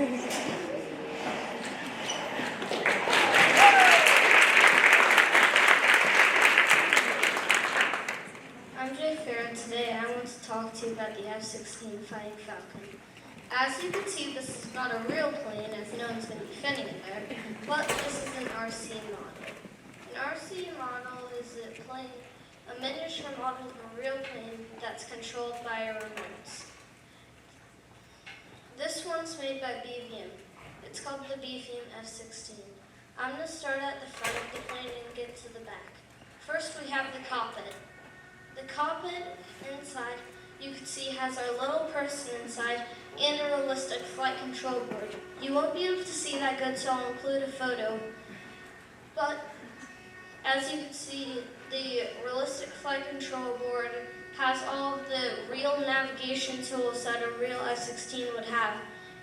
Today I want to talk to you about the F-16 Fighting Falcon. As you can see, this is not a real plane, as no one's going to be fitting in there, but this is an RC model. An RC model is a miniature model of a real plane that's controlled by a remote. This one's made by BVM. It's called the BVM F-16. I'm going to start at the front of the plane and get to the back. First we have the cockpit. The cockpit inside, you can see, has our little person inside and a realistic flight control board. You won't be able to see that good, so I'll include a photo. But as you can see, the realistic flight control board has all of the real navigation tools that a real F-16 would have.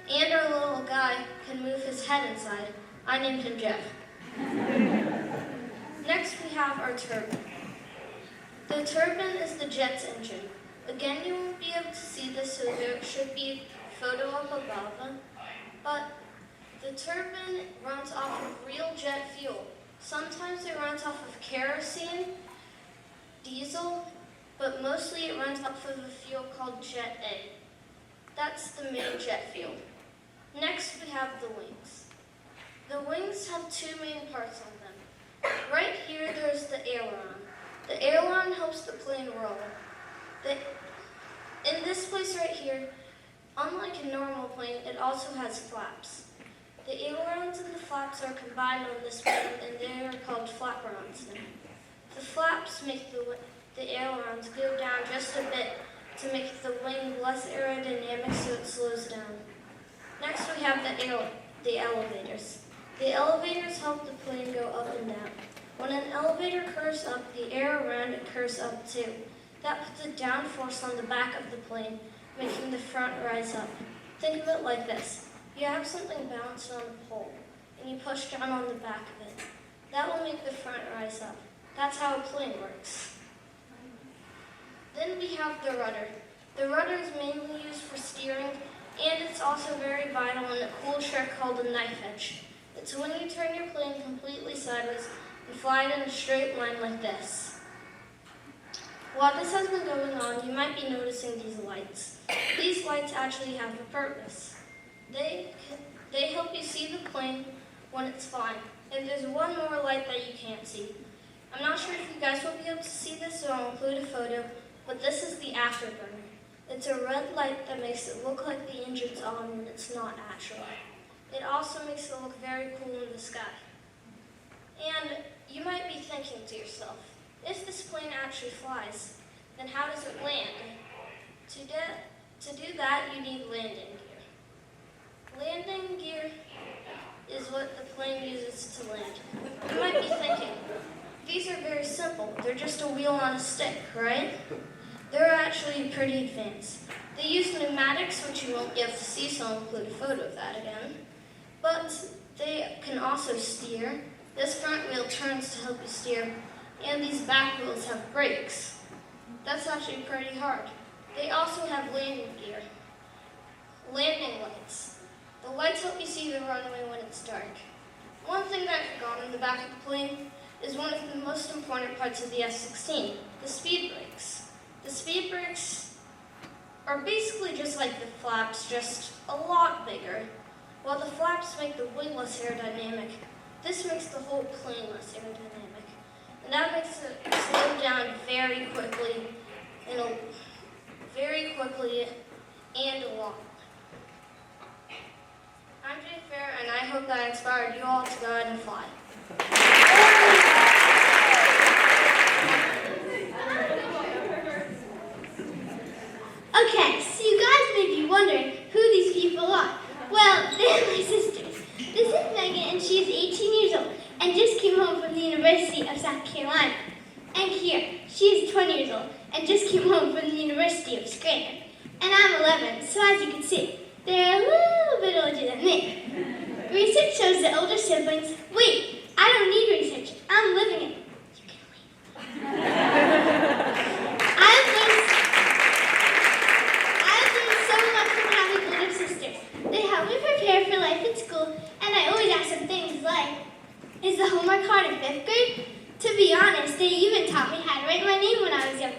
And our little guy can move his head inside. I named him Jeff. Next we have our turbine. The turbine is the jet's engine. Again, you won't be able to see this, so there should be a photo up above. But the turbine runs off of real jet fuel. Sometimes it runs off of kerosene, diesel, but mostly it runs off of a fuel called Jet A. That's the main jet fuel. Next, we have the wings. The wings have two main parts on them. Right here, there's the aileron. The aileron helps the plane roll. In this place right here, unlike a normal plane, it also has flaps. The ailerons and the flaps are combined on this plane, and they are called flaperons now. The flaps make the ailerons go down just a bit to make the wing less aerodynamic, so it slows down. Next we have the elevators. The elevators help the plane go up and down. When an elevator curves up, the air around it curves up too. That puts a downforce on the back of the plane, making the front rise up. Think of it like this. You have something balanced on a pole, and you push down on the back of it. That will make the front rise up. That's how a plane works. Then we have the rudder. The rudder is mainly used for steering, and it's also very vital in a cool trick called a knife edge. It's when you turn your plane completely sideways and fly it in a straight line like this. While this has been going on, you might be noticing these lights. These lights actually have a purpose. They help you see the plane when it's flying. And there's one more light that you can't see. I'm not sure if you guys will be able to see this, so I'll include a photo, but this is the afterburner. It's a red light that makes it look like the engine's on when it's not actually. It also makes it look very cool in the sky. And you might be thinking to yourself, if this plane actually flies, then how does it land? To do that, you need landing gear. Landing gear is what the plane uses to land. You might be thinking, these are very simple. They're just a wheel on a stick, right? They're actually pretty advanced. They use pneumatics, which you won't be able to see, so I'll include a photo of that again. But they can also steer. This front wheel turns to help you steer, and these back wheels have brakes. That's actually pretty hard. They also have landing gear. Landing lights. The lights help you see the runway when it's dark. One thing that I forgot in the back of the plane is one of the most important parts of the F-16, the speed brakes. The speed brakes are basically just like the flaps, just a lot bigger. While the flaps make the wing less aerodynamic, this makes the whole plane less aerodynamic. And that makes it slow down very quickly and a lot. I'm Jay Fair, and I hope that inspired you all to go ahead and fly. Okay, so you guys may be wondering who these people are. Well, they're my sisters. This is Megan, and she's 18 years old and just came home from the University of South Carolina. And Kiera, she is 20 years old and just came home from the University of Scranton. And I'm 11, so as you can see, they're a little bit older than me. Research shows that older siblings, wait, I don't need research, I'm living it. You can wait. I've learned so much from having older sisters. They help me prepare for Is the homework hard in 5th grade? To be honest, they even taught me how to write my name when I was younger.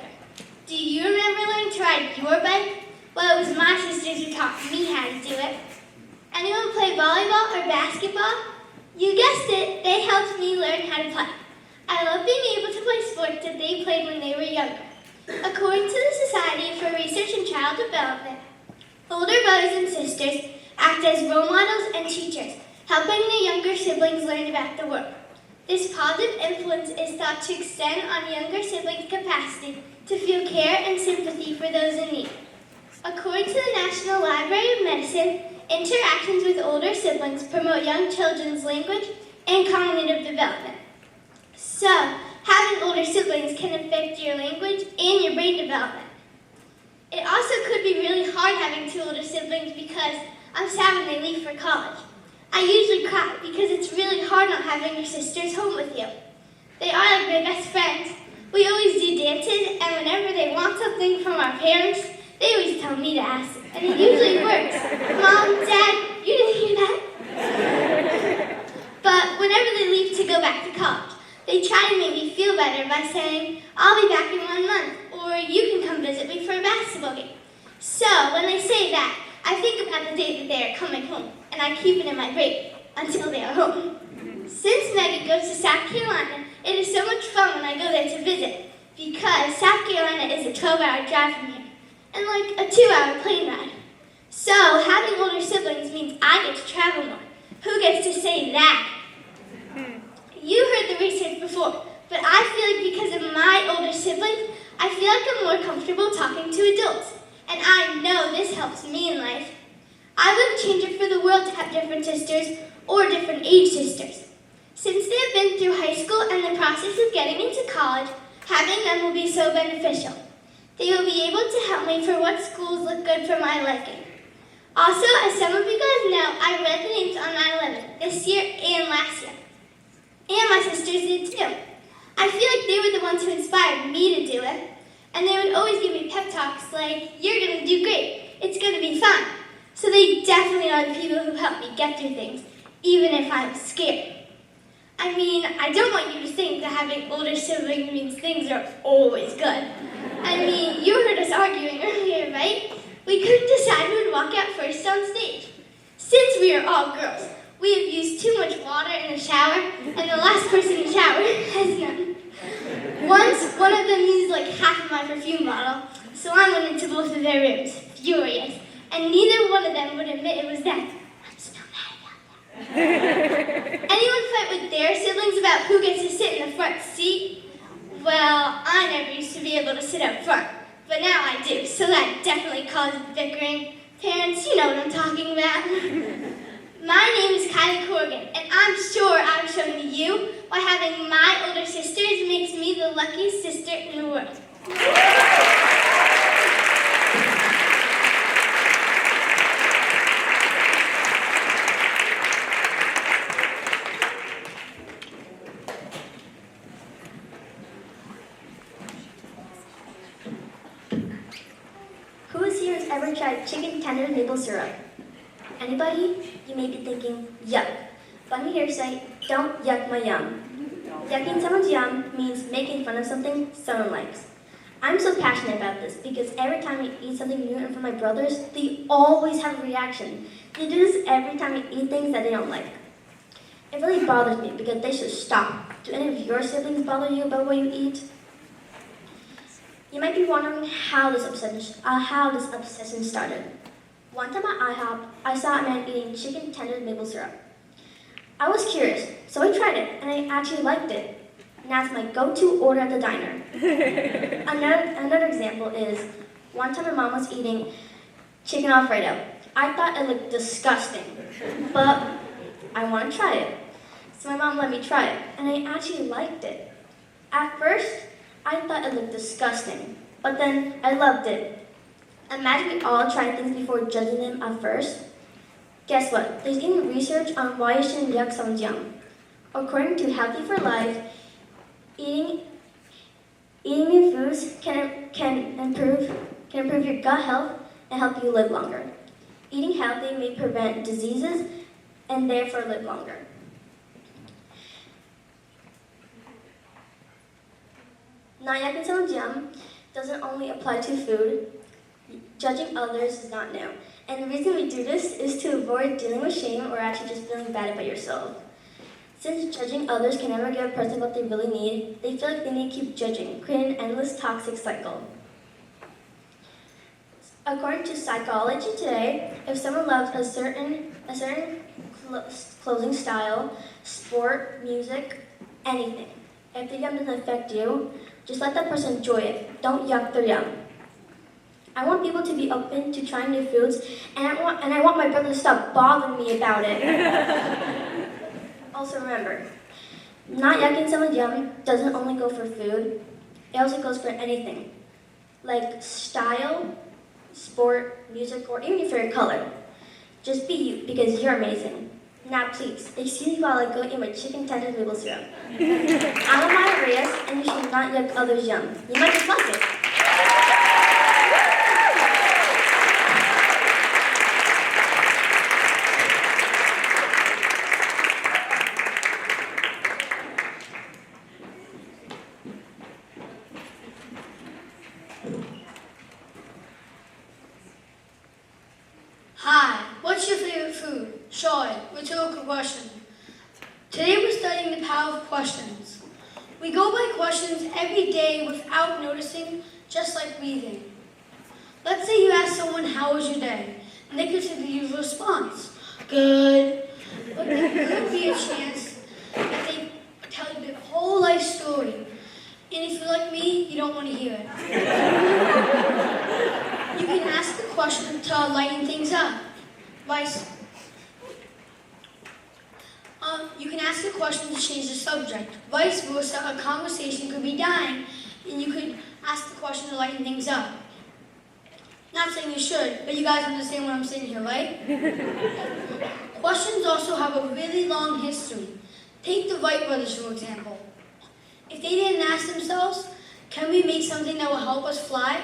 Do you remember learning to ride your bike? Well, it was my sisters who taught me how to do it. Anyone play volleyball or basketball? You guessed it, they helped me learn how to play. I love being able to play sports that they played when they were younger. According to the Society for Research in Child Development, older brothers and sisters act as role models and teachers, helping the younger siblings learn about the world. This positive influence is thought to extend on younger siblings' capacity to feel care and sympathy for those in need. According to the National Library of Medicine, interactions with older siblings promote young children's language and cognitive development. So, having older siblings can affect your language and your brain development. It also could be really hard having 2 older siblings because I'm sad when they leave for college. I usually cry because it's really hard not having your sisters home with you. They are like my best friends. We always do dances, and whenever they want something from our parents, they always tell me to ask, and it usually works. Mom, Dad, you didn't hear that? But whenever they leave to go back to college, they try to make me feel better by saying, I'll be back in 1 month, or you can come visit me for a basketball game. So when they say that, I think about the day that they are coming home, and I keep it in my brain until they are home. Since Megan goes to South Carolina, it is so much fun when I go there to visit, because South Carolina is a 12-hour drive from here, and like a 2-hour plane ride. So having older siblings means I get to travel more. Who gets to say that? You heard the research before, but I feel like because of my older siblings, I feel like I'm more comfortable talking to adults. And I know this helps me in life. I wouldn't change it for the world to have different sisters or different age sisters. Since they have been through high school and the process of getting into college, having them will be so beneficial. They will be able to help me for what schools look good for my liking. Also, as some of you guys know, I read the names on 9/11 this year and last year. And my sisters did too. I feel like they were the ones who inspired me to do it. And they would always give me pep talks like, you're going to do great, it's going to be fun. So they definitely are the people who help me get through things, even if I'm scared. I mean, I don't want you to think that having older siblings means things are always good. I mean, you heard us arguing earlier, right? We couldn't decide who would walk out first on stage. Since we are all girls, we have used too much water in the shower, and the last person in the shower has none. Once, one of them used like half of my perfume bottle, so I went into both of their rooms, furious, and neither one of them would admit it was them. I'm still mad about that. Anyone fight with their siblings about who gets to sit in the front seat? Well, I never used to be able to sit up front, but now I do, so that definitely causes bickering. Parents, you know what I'm talking about. My name is Kylie Corrigan, and I'm sure I've shown to you why having my older sisters makes me the luckiest sister in the world. Who here has ever tried chicken tender maple syrup? Anybody? You may be thinking, yuck. But I'm here to say, don't yuck my yum. Yucking someone's yum means making fun of something someone likes. I'm so passionate about this because every time I eat something new in front of my brothers, they always have a reaction. They do this every time I eat things that they don't like. It really bothers me because they should stop. Do any of your siblings bother you about what you eat? You might be wondering how this obsession started. One time at IHOP, I saw a man eating chicken tender maple syrup. I was curious, so I tried it, and I actually liked it. Now it's my go-to order at the diner. Another example is, one time my mom was eating chicken Alfredo. I thought it looked disgusting, but I want to try it. So my mom let me try it, and I actually liked it. At first, I thought it looked disgusting, but then I loved it. Imagine we all try things before judging them at first. Guess what? There's even research on why you shouldn't yuck someone's yum. According to Healthy for Life, eating new foods can improve your gut health and help you live longer. Eating healthy may prevent diseases and therefore live longer. Not yucking someone's yum doesn't only apply to food. Judging others is not new. And the reason we do this is to avoid dealing with shame or actually just feeling bad about yourself. Since judging others can never give a person what they really need, they feel like they need to keep judging, creating an endless toxic cycle. According to psychology today, if someone loves a certain clothing style, sport, music, anything, if the yum doesn't affect you, just let that person enjoy it. Don't yuck their yum. I want people to be open to trying new foods, and I want my brother to stop bothering me about it. Also remember, not yucking someone's yum doesn't only go for food, it also goes for anything, like style, sport, music, or even your favorite color. Just be you, because you're amazing. Now please, excuse me while I go eat my chicken tenders maple syrup. I'm Amaya Reyes, and you should not yuck others' yum. You might just like it. Hi, what's your favorite food? Short, rhetorical question. Today we're studying the power of questions. We go by questions every day without noticing, just like breathing. Let's say you ask someone, how was your day? And they could say the usual response, good. But there could be a chance that they tell you their whole life story. And if you're like me, you don't want to hear it. You can ask the question to lighten things up. You can ask a question to change the subject. Vice versa, a conversation could be dying, and you could ask the question to lighten things up. Not saying you should, but you guys understand what I'm saying here, right? Questions also have a really long history. Take the Wright brothers, for example. If they didn't ask themselves, can we make something that will help us fly?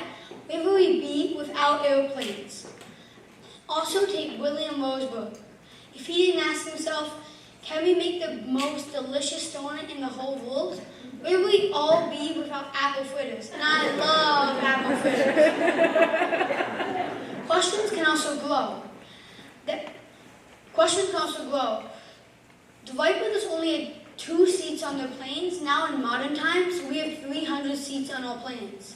Where would we be without airplanes? Also take William Roseberg. If he didn't ask himself, can we make the most delicious donut in the whole world? Where would we all be without apple fritters? And I love apple fritters. Questions can also grow. The Wright brothers only had 2 seats on their planes. Now in modern times, we have 300 seats on our planes.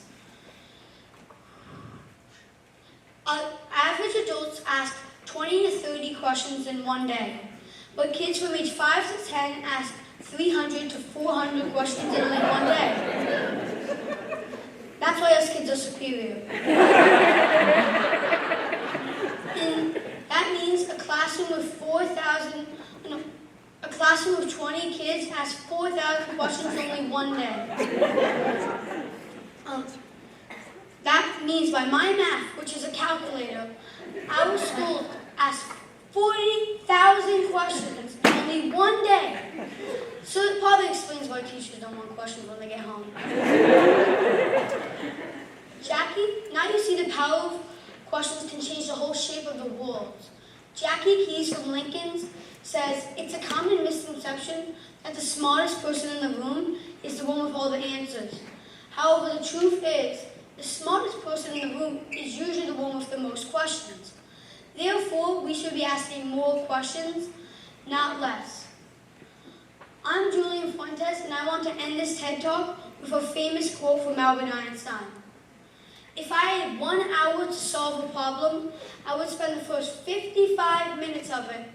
Average adults ask 20 to 30 questions in one day, but kids from age 5 to 10 ask 300 to 400 questions in only one day. That's why us kids are superior. And that means a classroom of 20 kids asks 4,000 questions in only one day. That means by my math, which is a calculator, our school asks 40,000 questions in only one day. So it probably explains why teachers don't want questions when they get home. Jackie, now you see the power of questions can change the whole shape of the world. Jackie Keyes from Lincoln says, it's a common misconception that the smartest person in the room is the one with all the answers. However, the truth is, the smartest person in the room is usually the one with the most questions. Therefore, we should be asking more questions, not less. I'm Julian Fuentes, and I want to end this TED Talk with a famous quote from Albert Einstein. If I had 1 hour to solve a problem, I would spend the first 55 minutes of it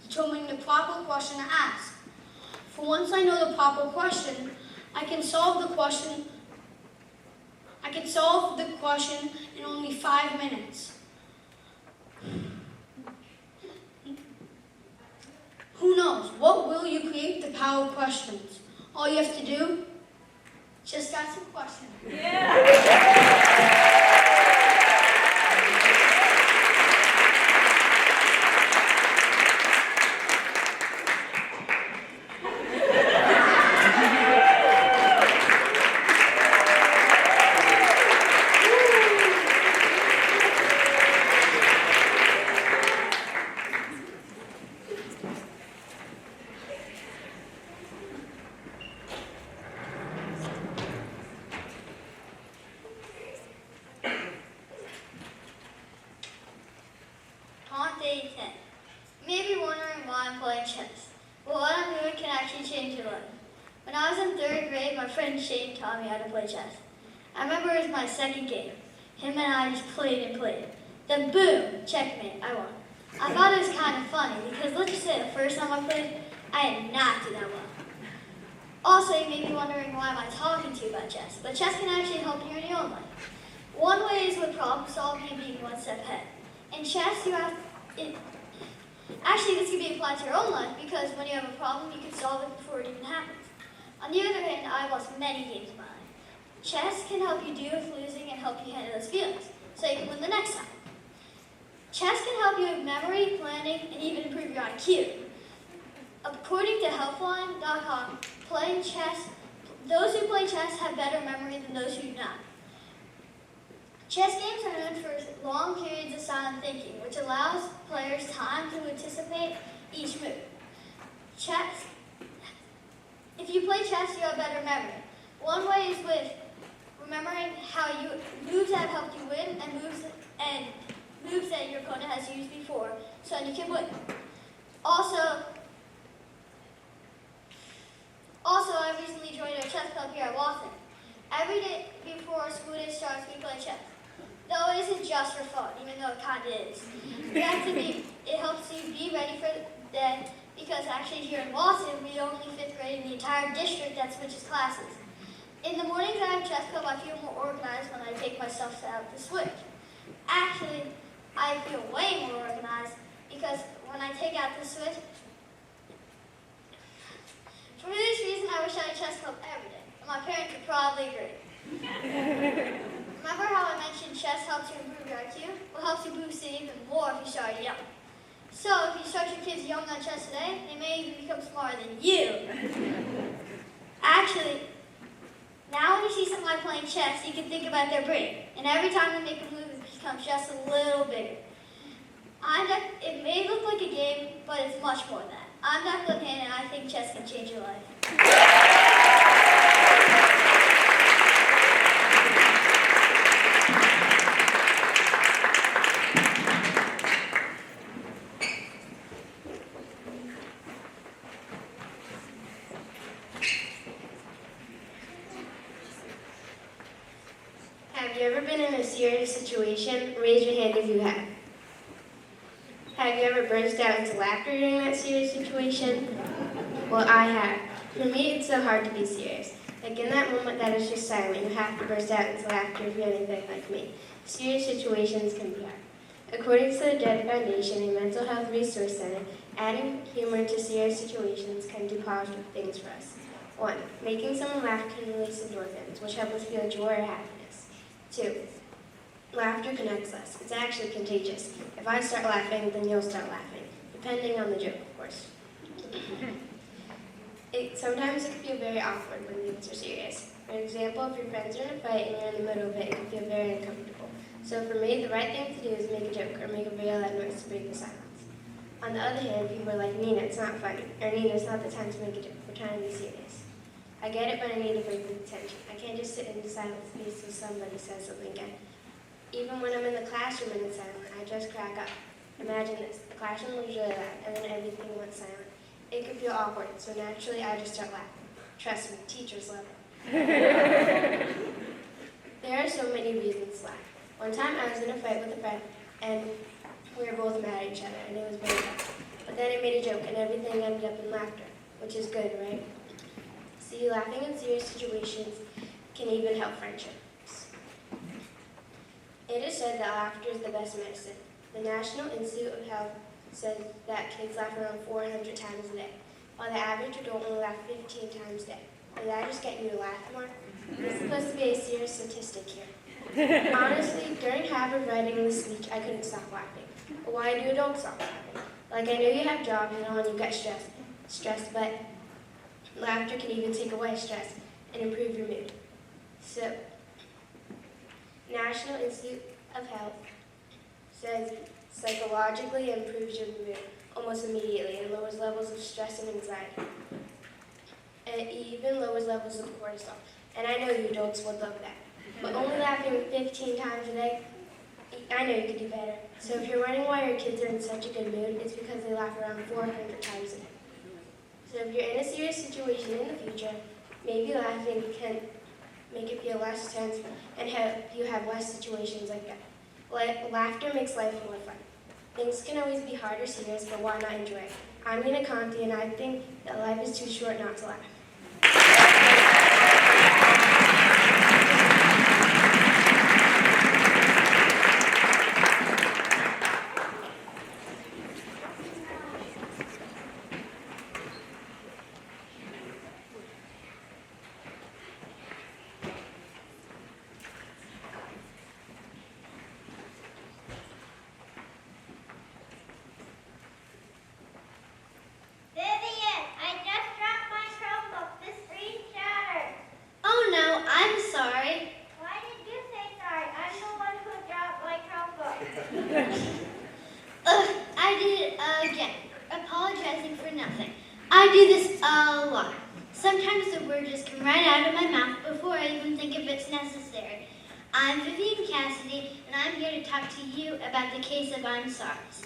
determining the proper question to ask. For once I know the proper question, I can solve the question in only 5 minutes. Who knows? What will you create? The power of questions. All you have to do, just ask a question. Yeah. playing chess. Well, what I'm doing can actually change your life. When I was in 3rd grade, my friend Shane taught me how to play chess. I remember it was my second game. Him and I just played and played. Then boom, checkmate, I won. I thought it was kind of funny because let's just say the first time I played, I did not do that well. Also, you may be wondering why am I talking to you about chess, but chess can actually help you in your own life. One way is with problem solving and being one step ahead. In chess, actually this can be applied to your own life because when you have a problem, you can solve it before it even happens. On the other hand, I've lost many games in my life. Chess can help you deal with losing and help you handle those feelings, so you can win the next time. Chess can help you with memory, planning, and even improve your IQ. According to Helpline.com, those who play chess have better memory than those who do not. Chess games are known for long periods of silent thinking, which allows players time to anticipate each move. If you play chess, you have better memory. One way is with remembering moves that helped you win and moves that your opponent has used before, so you can win. Also, I recently joined a chess club here at Watson. Every day before school day starts, we play chess. Though it isn't just for fun, even though it kind of is. It helps you be ready for the day, because actually here in Watson, we're the only 5th grade in the entire district that switches classes. In the mornings I have chess club, I feel more organized when I take my stuff out to switch. Actually, I feel way more organized because when I take out the switch, for this reason, I wish I had chess club every day. And my parents would probably agree. Remember how I mentioned chess helps you improve your IQ? Well, it helps you boost it even more if you start young. So if you start your kids young on chess today, they may even become smarter than you. Actually, now when you see somebody playing chess, you can think about their brain. And every time they make a move, it becomes just a little bigger. It may look like a game, but it's much more than that. I'm Dr. Lynn, and I think chess can change your life. Have you ever been in a serious situation? Raise your hand if you have. Have you ever burst out into laughter during that serious situation? Well, I have. For me, it's so hard to be serious. Like in that moment that is just silent, you have to burst out into laughter if you're anything like me. Serious situations can be hard. According to the Desde Foundation, a mental health resource center, adding humor to serious situations can do positive things for us. 1. Making someone laugh can release endorphins, which help us feel joy or happiness. 2. Laughter connects us. It's actually contagious. If I start laughing, then you'll start laughing, depending on the joke, of course. Sometimes it can feel very awkward when things are serious. For example, if your friends are in a fight and you're in the middle of it, it can feel very uncomfortable. So for me, the right thing to do is make a joke or make a very loud noise to break the silence. On the other hand, people are like, Nina, it's not funny, or Nina, it's not the time to make a joke. We're trying to be serious. I get it, but I need to break the tension. I can't just sit in the silence until somebody says something again. Even when I'm in the classroom and it's silent, I just crack up. Imagine this, the classroom was really loud, and then everything went silent. It could feel awkward, so naturally I just start laughing. Trust me, teachers love it. There are so many reasons to laugh. One time I was in a fight with a friend, and we were both mad at each other, and it was very tough. But then I made a joke, and everything ended up in laughter, which is good, right? See, laughing in serious situations can even help friendships. It is said that laughter is the best medicine. The National Institute of Health says that kids laugh around 400 times a day, while the average adult only laughs 15 times a day. Did that just get you to laugh more? It's supposed to be a serious statistic here. Honestly, during Harvard writing this speech, I couldn't stop laughing. But why do adults stop laughing? Like, I know you have jobs and all, and you get stressed, but laughter can even take away stress and improve your mood. So, National Institute of Health says psychologically improves your mood almost immediately and lowers levels of stress and anxiety. It even lowers levels of cortisol. And I know you adults would love that. But only laughing 15 times a day, I know you could do better. So if you're wondering why your kids are in such a good mood, it's because they laugh around 400 times a day. So if you're in a serious situation in the future, maybe laughing can make it feel less tense and help you have less situations like that. Laughter makes life more fun. Things can always be hard or serious, but why not enjoy it? I'm Nina Conti, and I think that life is too short not to laugh. Vivian, I just dropped my Chromebook. The screen shattered. Oh no, I'm sorry. Why did you say sorry? I'm the one who dropped my Chromebook. I did it again. Apologizing for nothing. I do this a lot. Sometimes the word just come right out of my mouth before I even think if it's necessary. I'm Vivian Cassidy, and I'm here to talk to you about the case of I'm sorry's.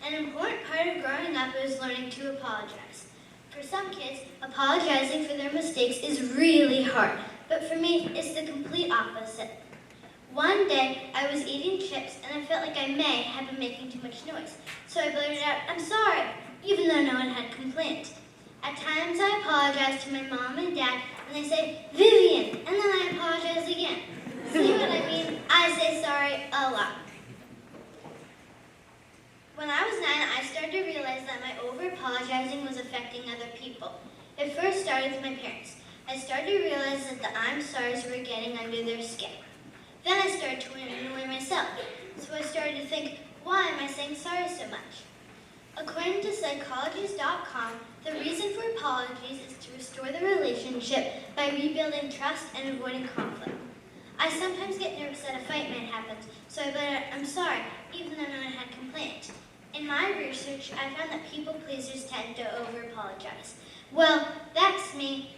An important part of growing up is learning to apologize. For some kids, apologizing for their mistakes is really hard, but for me, it's the complete opposite. One day, I was eating chips and I felt like I may have been making too much noise, so I blurted out, "I'm sorry," even though no one had complained. At times, I apologize to my mom and dad, and they say, "Vivian," and then I apologize again. See what I mean? I say sorry a lot. When I was 9, I started to realize that my over-apologizing was affecting other people. It first started with my parents. I started to realize that the I'm sorry's were getting under their skin. Then I started to annoy myself. So I started to think, why am I saying sorry so much? According to psychologists.com, the reason for apologies is to restore the relationship by rebuilding trust and avoiding conflict. I sometimes get nervous that a fight might happen, so I blurt out, "I'm sorry," even though no one had complained. In my research, I found that people pleasers tend to over-apologize. Well, that's me.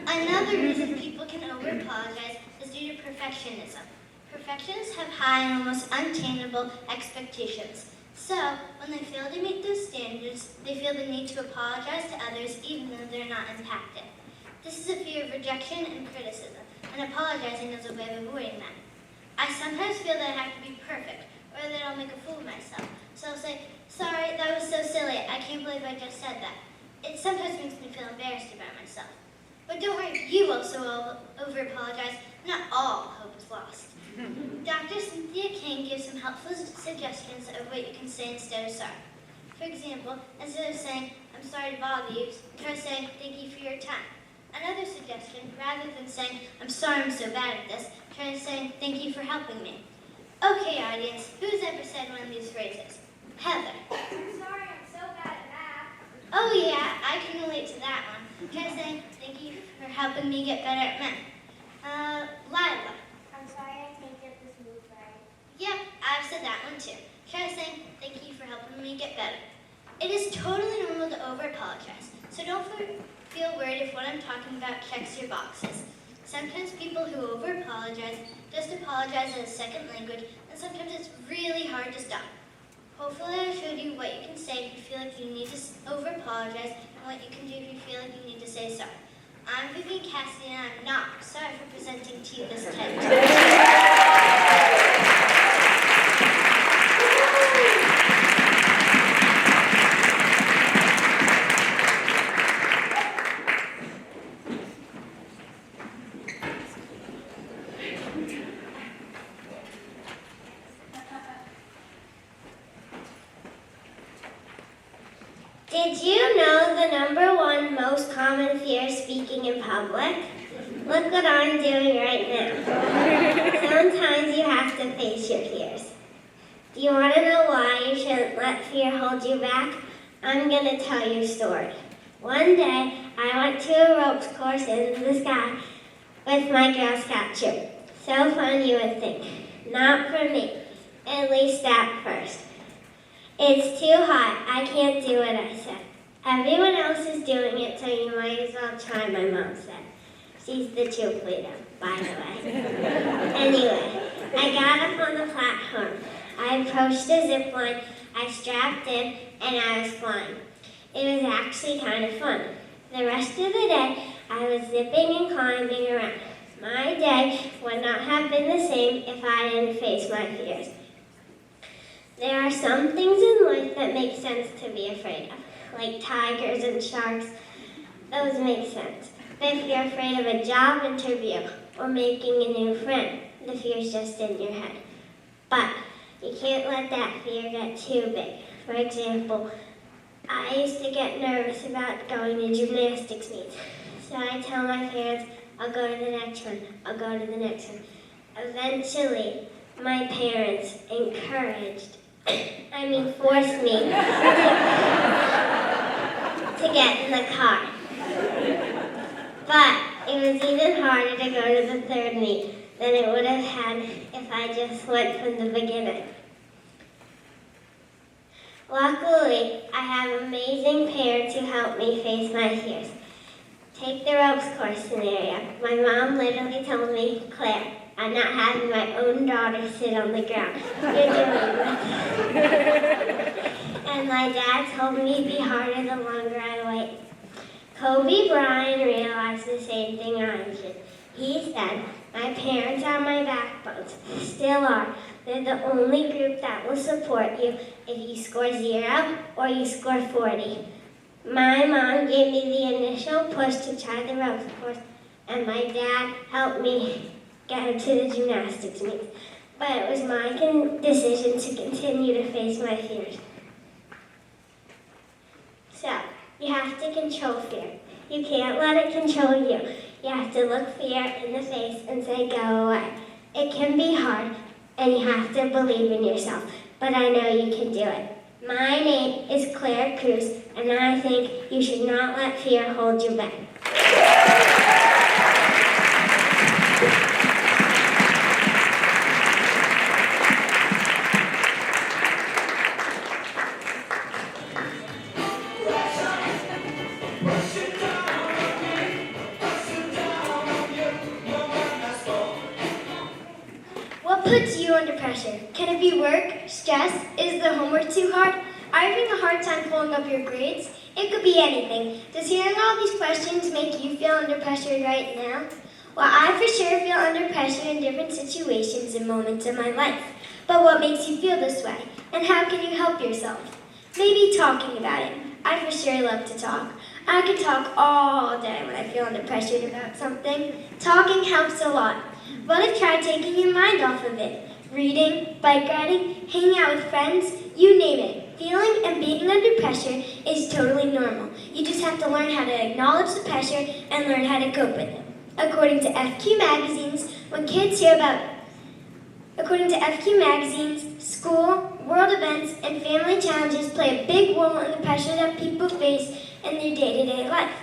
Another reason people can over-apologize is due to perfectionism. Perfectionists have high and almost unattainable expectations. So, when they fail to meet those standards, they feel the need to apologize to others even though they're not impacted. This is a fear of rejection and criticism, and apologizing is a way of avoiding that. I sometimes feel that I have to be perfect, or that I'll make a fool of myself. So I'll say, "Sorry, that was so silly. I can't believe I just said that." It sometimes makes me feel embarrassed about myself. But don't worry, you also over-apologize. Not all hope is lost. Dr. Cynthia King gives some helpful suggestions of what you can say instead of sorry. For example, instead of saying, "I'm sorry to bother you," try saying, "Thank you for your time." Another suggestion, rather than saying, "I'm sorry I'm so bad at this," try saying, "Thank you for helping me." Okay, audience, who's ever said one of these phrases? Heather. I'm sorry, I'm so bad at math. Oh yeah, I can relate to that one. Try saying, "Thank you for helping me get better at math." Lila. I'm sorry I can't get this move right. Yep, I've said that one too. Try saying, "Thank you for helping me get better." It is totally normal to over-apologize, so don't feel worried if what I'm talking about checks your boxes. Sometimes people who over-apologize just apologize in a second language, and sometimes it's really hard to stop. Hopefully I showed you what you can say if you feel like you need to over-apologize, and what you can do if you feel like you need to say sorry. I'm Vivian Cassidy, and I'm not sorry for presenting to you this TED Talk. Did you know the #1 most common fear is speaking in public? Look what I'm doing right now. Sometimes you have to face your fears. Do you want to know why you shouldn't let fear hold you back? I'm going to tell you a story. One day, I went to a ropes course in the sky with my Girl Scout troop. So fun, you would think. Not for me, at least at first. It's too hot. I can't do what I said. Everyone else is doing it, so you might as well try, my mom said. She's the troop leader, by the way. Anyway, I got up on the platform. I approached the zip line, I strapped in, and I was flying. It was actually kind of fun. The rest of the day, I was zipping and climbing around. My day would not have been the same if I didn't face my fears. There are some things in life that make sense to be afraid of, like tigers and sharks. Those make sense. But if you're afraid of a job interview or making a new friend, the fear's just in your head. But you can't let that fear get too big. For example, I used to get nervous about going to gymnastics meets. So I tell my parents, I'll go to the next one, I'll go to the next one. Eventually, my parents forced me to get in the car. But it was even harder to go to the third meet than it would have had if I just went from the beginning. Luckily, I have amazing parents who help me face my fears. Take the ropes course scenario. My mom literally told me, Claire, I'm not having my own daughter sit on the ground. You're doing this. And my dad told me it'd be harder the longer I wait. Kobe Bryant realized the same thing I did. He said, my parents are my backbones, still are. They're the only group that will support you if you score 0 or you score 40. My mom gave me the initial push to try the ropes course, and my dad helped me get into the gymnastics meet. But it was my decision to continue to face my fears. So, you have to control fear. You can't let it control you. You have to look fear in the face and say, go away. It can be hard, and you have to believe in yourself, but I know you can do it. My name is Claire Cruz, and I think you should not let fear hold you back. What puts you under pressure? Can it be work, stress? Is the homework too hard? Are you having a hard time pulling up your grades? It could be anything. Does hearing all these questions make you feel under pressure right now? Well, I for sure feel under pressure in different situations and moments in my life. But what makes you feel this way? And how can you help yourself? Maybe talking about it. I for sure love to talk. I could talk all day when I feel under pressure about something. Talking helps a lot. What if try taking your mind off of it? Reading, bike riding, hanging out with friends, you name it. Feeling and being under pressure is totally normal. You just have to learn how to acknowledge the pressure and learn how to cope with it. According to FQ magazines, school, world events, and family challenges play a big role in the pressure that people face in their day-to-day life.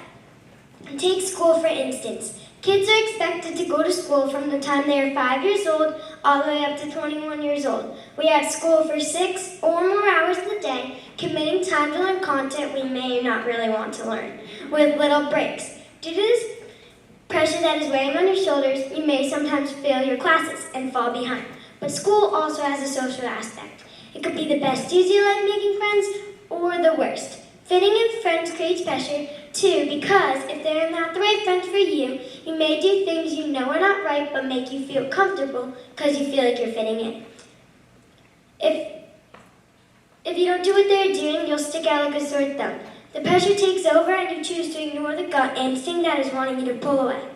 Take school, for instance. Kids are expected to go to school from the time they are 5 years old all the way up to 21 years old. We are at school for 6 or more hours a day, committing time to learn content we may not really want to learn, with little breaks. Due to this pressure that is weighing on your shoulders, you may sometimes fail your classes and fall behind. But school also has a social aspect. It could be the best use you like making friends, or the worst. Fitting in friends creates pressure, too, because if they're not the right friends for you, you may do things you know are not right but make you feel comfortable because you feel like you're fitting in. If you don't do what they're doing, you'll stick out like a sore thumb. The pressure takes over and you choose to ignore the gut instinct that is wanting you to pull away.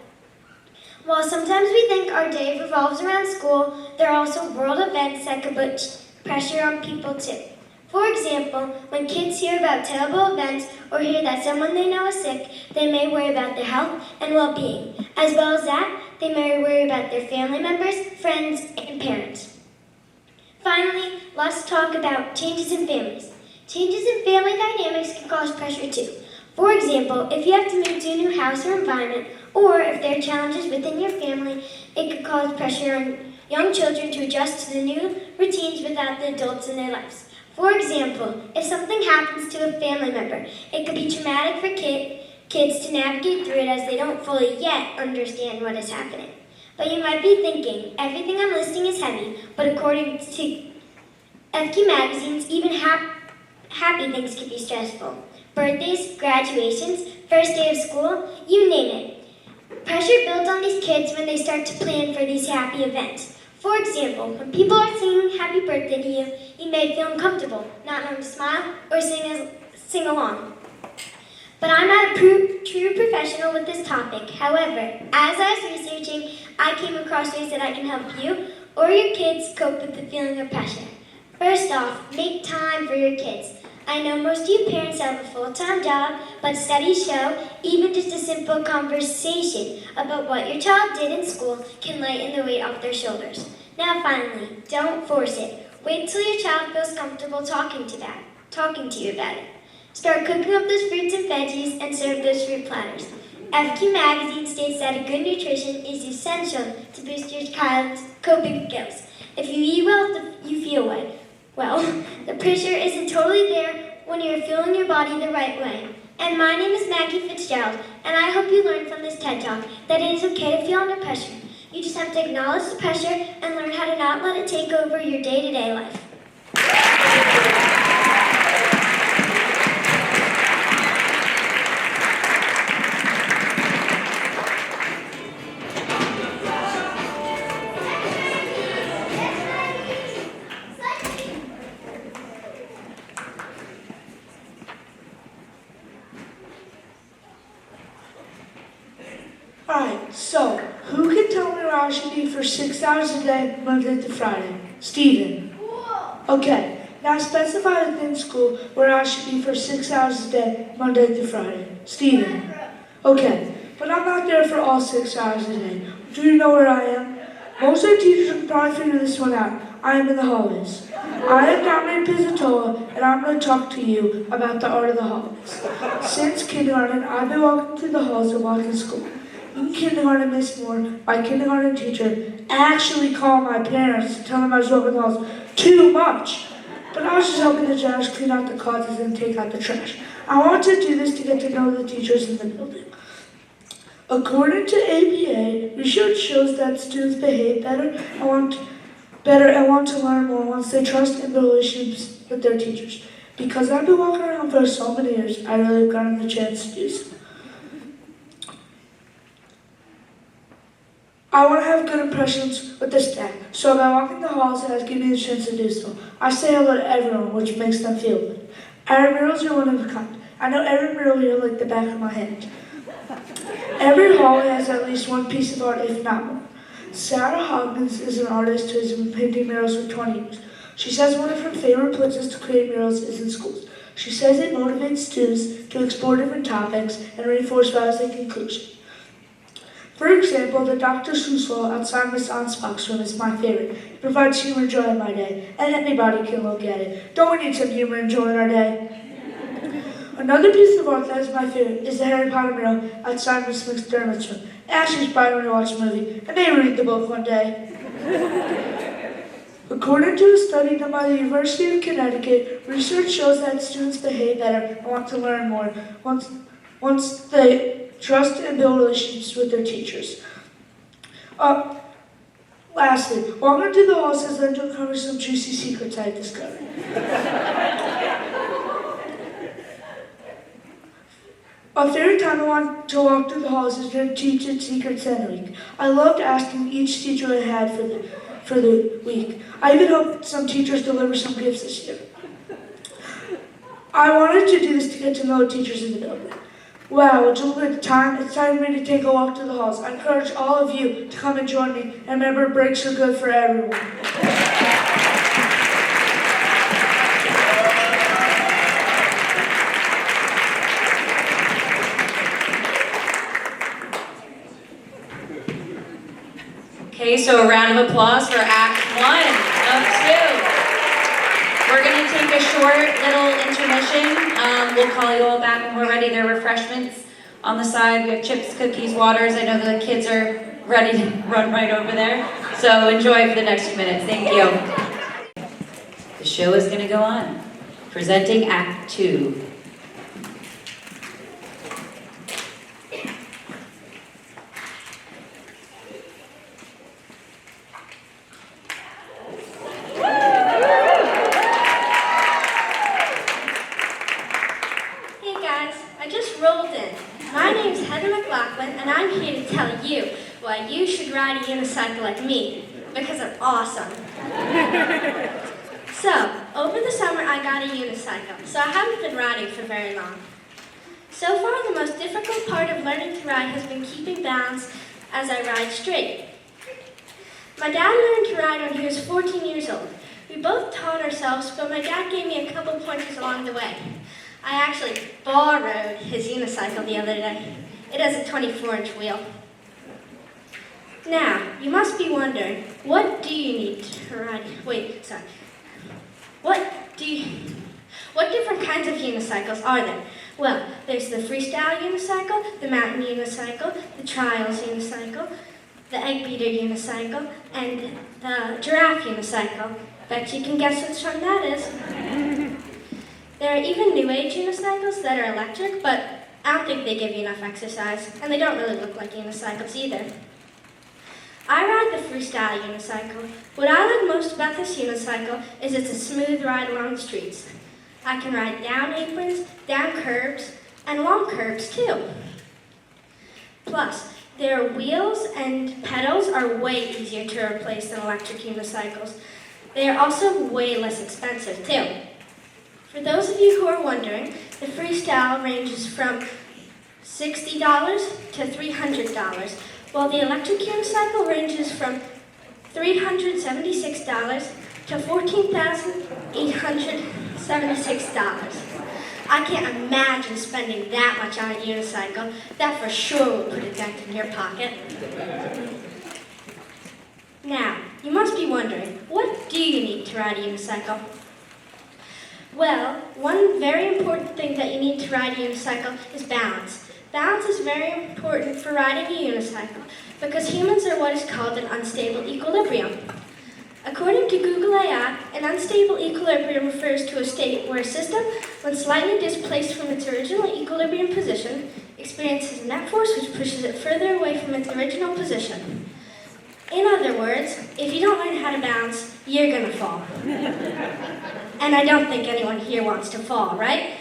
While sometimes we think our day revolves around school, there are also world events that could put pressure on people too. For example, when kids hear about terrible events or hear that someone they know is sick, they may worry about their health and well-being. As well as that, they may worry about their family members, friends, and parents. Finally, let's talk about changes in families. Changes in family dynamics can cause pressure too. For example, if you have to move to a new house or environment, or if there are challenges within your family, it could cause pressure on young children to adjust to the new routines without the adults in their lives. For example, if something happens to a family member, it could be traumatic for kids to navigate through it as they don't fully yet understand what is happening. But you might be thinking, everything I'm listing is heavy, but according to FQ magazines, even happy things can be stressful. Birthdays, graduations, first day of school, you name it. Pressure builds on these kids when they start to plan for these happy events. For example, when people are singing happy birthday to you, you may feel uncomfortable, not knowing to smile or sing along. But I'm not a true professional with this topic. However, as I was researching, I came across ways that I can help you or your kids cope with the feeling of pressure. First off, make time for your kids. I know most of you parents have a full-time job, but studies show even just a simple conversation about what your child did in school can lighten the weight off their shoulders. Now finally, don't force it. Wait till your child feels comfortable talking to you about it. Start cooking up those fruits and veggies and serve those fruit platters. FQ magazine states that a good nutrition is essential to boost your child's coping skills. If you eat well, you feel well. Well, the pressure isn't totally there when you're fueling your body the right way. And my name is Maggie Fitzgerald, and I hope you learned from this TED Talk that it is okay to feel under pressure. You just have to acknowledge the pressure and learn how to not let it take over your day-to-day life. Alright, so, who can tell me where I should be for 6 hours a day, Monday to Friday? Steven. Okay, now specify within school where I should be for 6 hours a day, Monday to Friday. Steven. Okay, but I'm not there for all 6 hours a day. Do you know where I am? Most of the teachers can probably figure this one out. I am in the hallways. I am Dominic Pizzatola, and I'm going to talk to you about the art of the hallways. Since kindergarten, I've been walking through the halls and walking to school. In kindergarten, Miss Moore, my kindergarten teacher, actually called my parents to tell them I was walking the halls too much. But I was just helping the janitors clean out the closets and take out the trash. I want to do this to get to know the teachers in the building. According to ABA, research shows that students behave better and want to learn more once they trust and build relationships with their teachers. Because I've been walking around for so many years, I really gotten the chance to do so. I want to have good impressions with the staff, so by walking the halls, it has given me the chance to do so. I say hello to everyone, which makes them feel good. Our murals are one of a kind. I know every mural here like the back of my hand. Every hallway has at least one piece of art, if not more. Sarah Hoggins is an artist who has been painting murals for 20 years. She says one of her favorite places to create murals is in schools. She says it motivates students to explore different topics and reinforce values and conclusions. For example, the Dr. Seuss wall outside Miss Ansbach's room is my favorite. It provides humor and joy in my day, and anybody can look at it. Don't we need some humor and joy in our day? Another piece of art that is my favorite is the Harry Potter mural outside Miss McDermott's room. It actually inspired me to watch the movie, and maybe read the book one day. According to a study done by the University of Connecticut, research shows that students behave better and want to learn more once they trust and build relationships with their teachers. Lastly, walking through the halls has led to uncover some juicy secrets I discovered. My favorite time I want to walk through the halls is during Teacher Secret Santa week. I loved asking each teacher what I had for the week. I even hope some teachers deliver some gifts this year. I wanted to do this to get to know the teachers in the building. Wow, would you look at the time? It's time for me to take a walk through the halls. I encourage all of you to come and join me. And remember, breaks are good for everyone. Okay, so a round of applause for Act 1 of 2. We're going to take a short little intermission. We'll call you all back when we're ready. There are refreshments on the side. We have chips, cookies, waters. I know the kids are ready to run right over there. So enjoy for the next few minutes. Thank you. The show is going to go on. Presenting Act 2. why you should ride a unicycle like me, because I'm awesome. So, over the summer I got a unicycle, so I haven't been riding for very long. So far, the most difficult part of learning to ride has been keeping balance as I ride straight. My dad learned to ride when he was 14 years old. We both taught ourselves, but my dad gave me a couple pointers along the way. I actually borrowed his unicycle the other day. It has a 24-inch wheel. Now, you must be wondering, what do you need to ride? What different kinds of unicycles are there? Well, there's the freestyle unicycle, the mountain unicycle, the trials unicycle, the egg beater unicycle, and the giraffe unicycle. Bet you can guess which one that is. There are even new age unicycles that are electric, but I don't think they give you enough exercise, and they don't really look like unicycles either. I ride the freestyle unicycle. What I like most about this unicycle is it's a smooth ride along the streets. I can ride down aprons, down curbs, and along curbs too. Plus, their wheels and pedals are way easier to replace than electric unicycles. They are also way less expensive too. For those of you who are wondering, the freestyle ranges from $60 to $300, while the electric unicycle ranges from $376 to $14,876. I can't imagine spending that much on a unicycle. That for sure will put a dent in your pocket. Now, you must be wondering, what do you need to ride a unicycle? Well, one very important thing that you need to ride a unicycle is balance. Balance is very important for riding a unicycle because humans are what is called an unstable equilibrium. According to Google AI, an unstable equilibrium refers to a state where a system, when slightly displaced from its original equilibrium position, experiences a net force which pushes it further away from its original position. In other words, if you don't learn how to balance, you're going to fall. And I don't think anyone here wants to fall, right?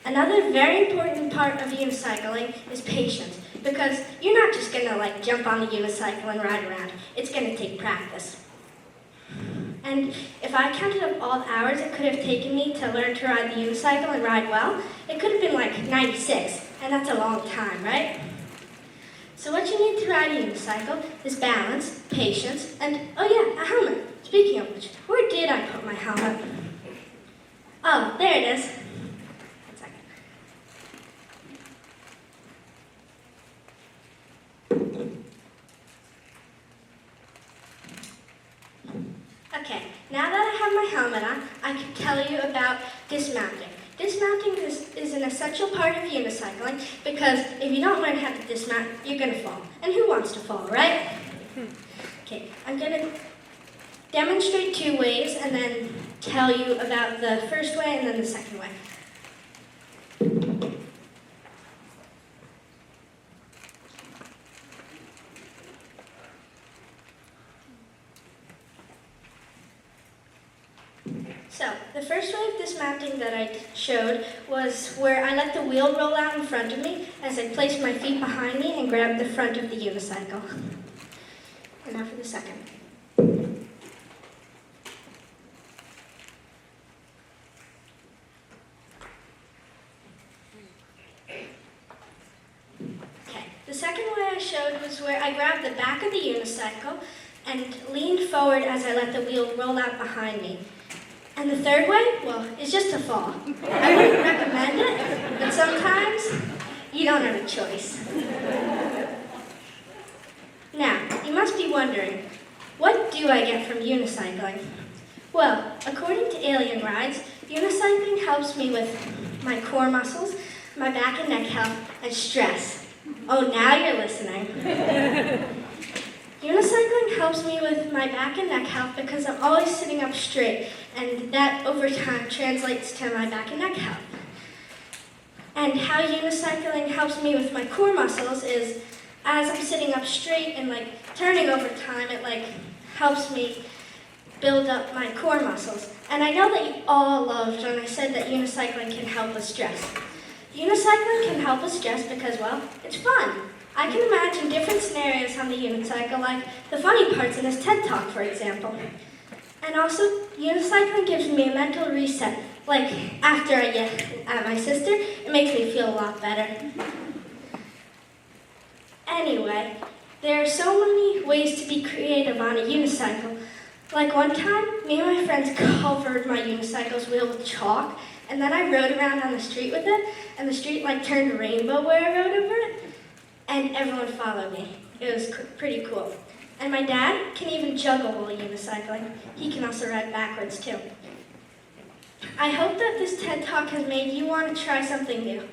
Another very important part of unicycling is patience, because you're not just going to jump on the unicycle and ride around. It's going to take practice. And if I counted up all the hours it could have taken me to learn to ride the unicycle and ride well, it could have been 96, and that's a long time, right? So what you need to ride a unicycle is balance, patience, and, oh yeah, a helmet. Speaking of which, where did I put my helmet? Oh, there it is. One second. Okay, now that I have my helmet on, I can tell you about dismounting. Dismounting is an essential part of unicycling because if you don't learn how to dismount, you're going to fall. And who wants to fall, right? Okay, I'm going to demonstrate 2 ways and then tell you about the first way and then the second way. So, the first way of dismounting that I showed was where I let the wheel roll out in front of me as I placed my feet behind me and grabbed the front of the unicycle. And now for the second. Okay, the second way I showed was where I grabbed the back of the unicycle and leaned forward as I let the wheel roll out behind me. And the third way, well, is just to fall. I wouldn't recommend it, but sometimes you don't have a choice. Now, you must be wondering, what do I get from unicycling? Well, according to Alien Rides, unicycling helps me with my core muscles, my back and neck health, and stress. Oh, now you're listening. Unicycling helps me with my back and neck health because I'm always sitting up straight, and that over time translates to my back and neck health. And how unicycling helps me with my core muscles is as I'm sitting up straight and turning over time, it helps me build up my core muscles. And I know that you all loved when I said that unicycling can help with stress. Unicycling can help with stress because, well, it's fun. I can imagine different scenarios on the unicycle, like the funny parts in this TED Talk, for example. And also, unicycling gives me a mental reset. Like, after I yell at my sister, it makes me feel a lot better. Anyway, there are so many ways to be creative on a unicycle. Like one time, me and my friends covered my unicycle's wheel with chalk, and then I rode around on the street with it, and the street turned rainbow where I rode over it, and everyone followed me. It was pretty cool. And my dad can even juggle while unicycling. He can also ride backwards too. I hope that this TED Talk has made you want to try something new.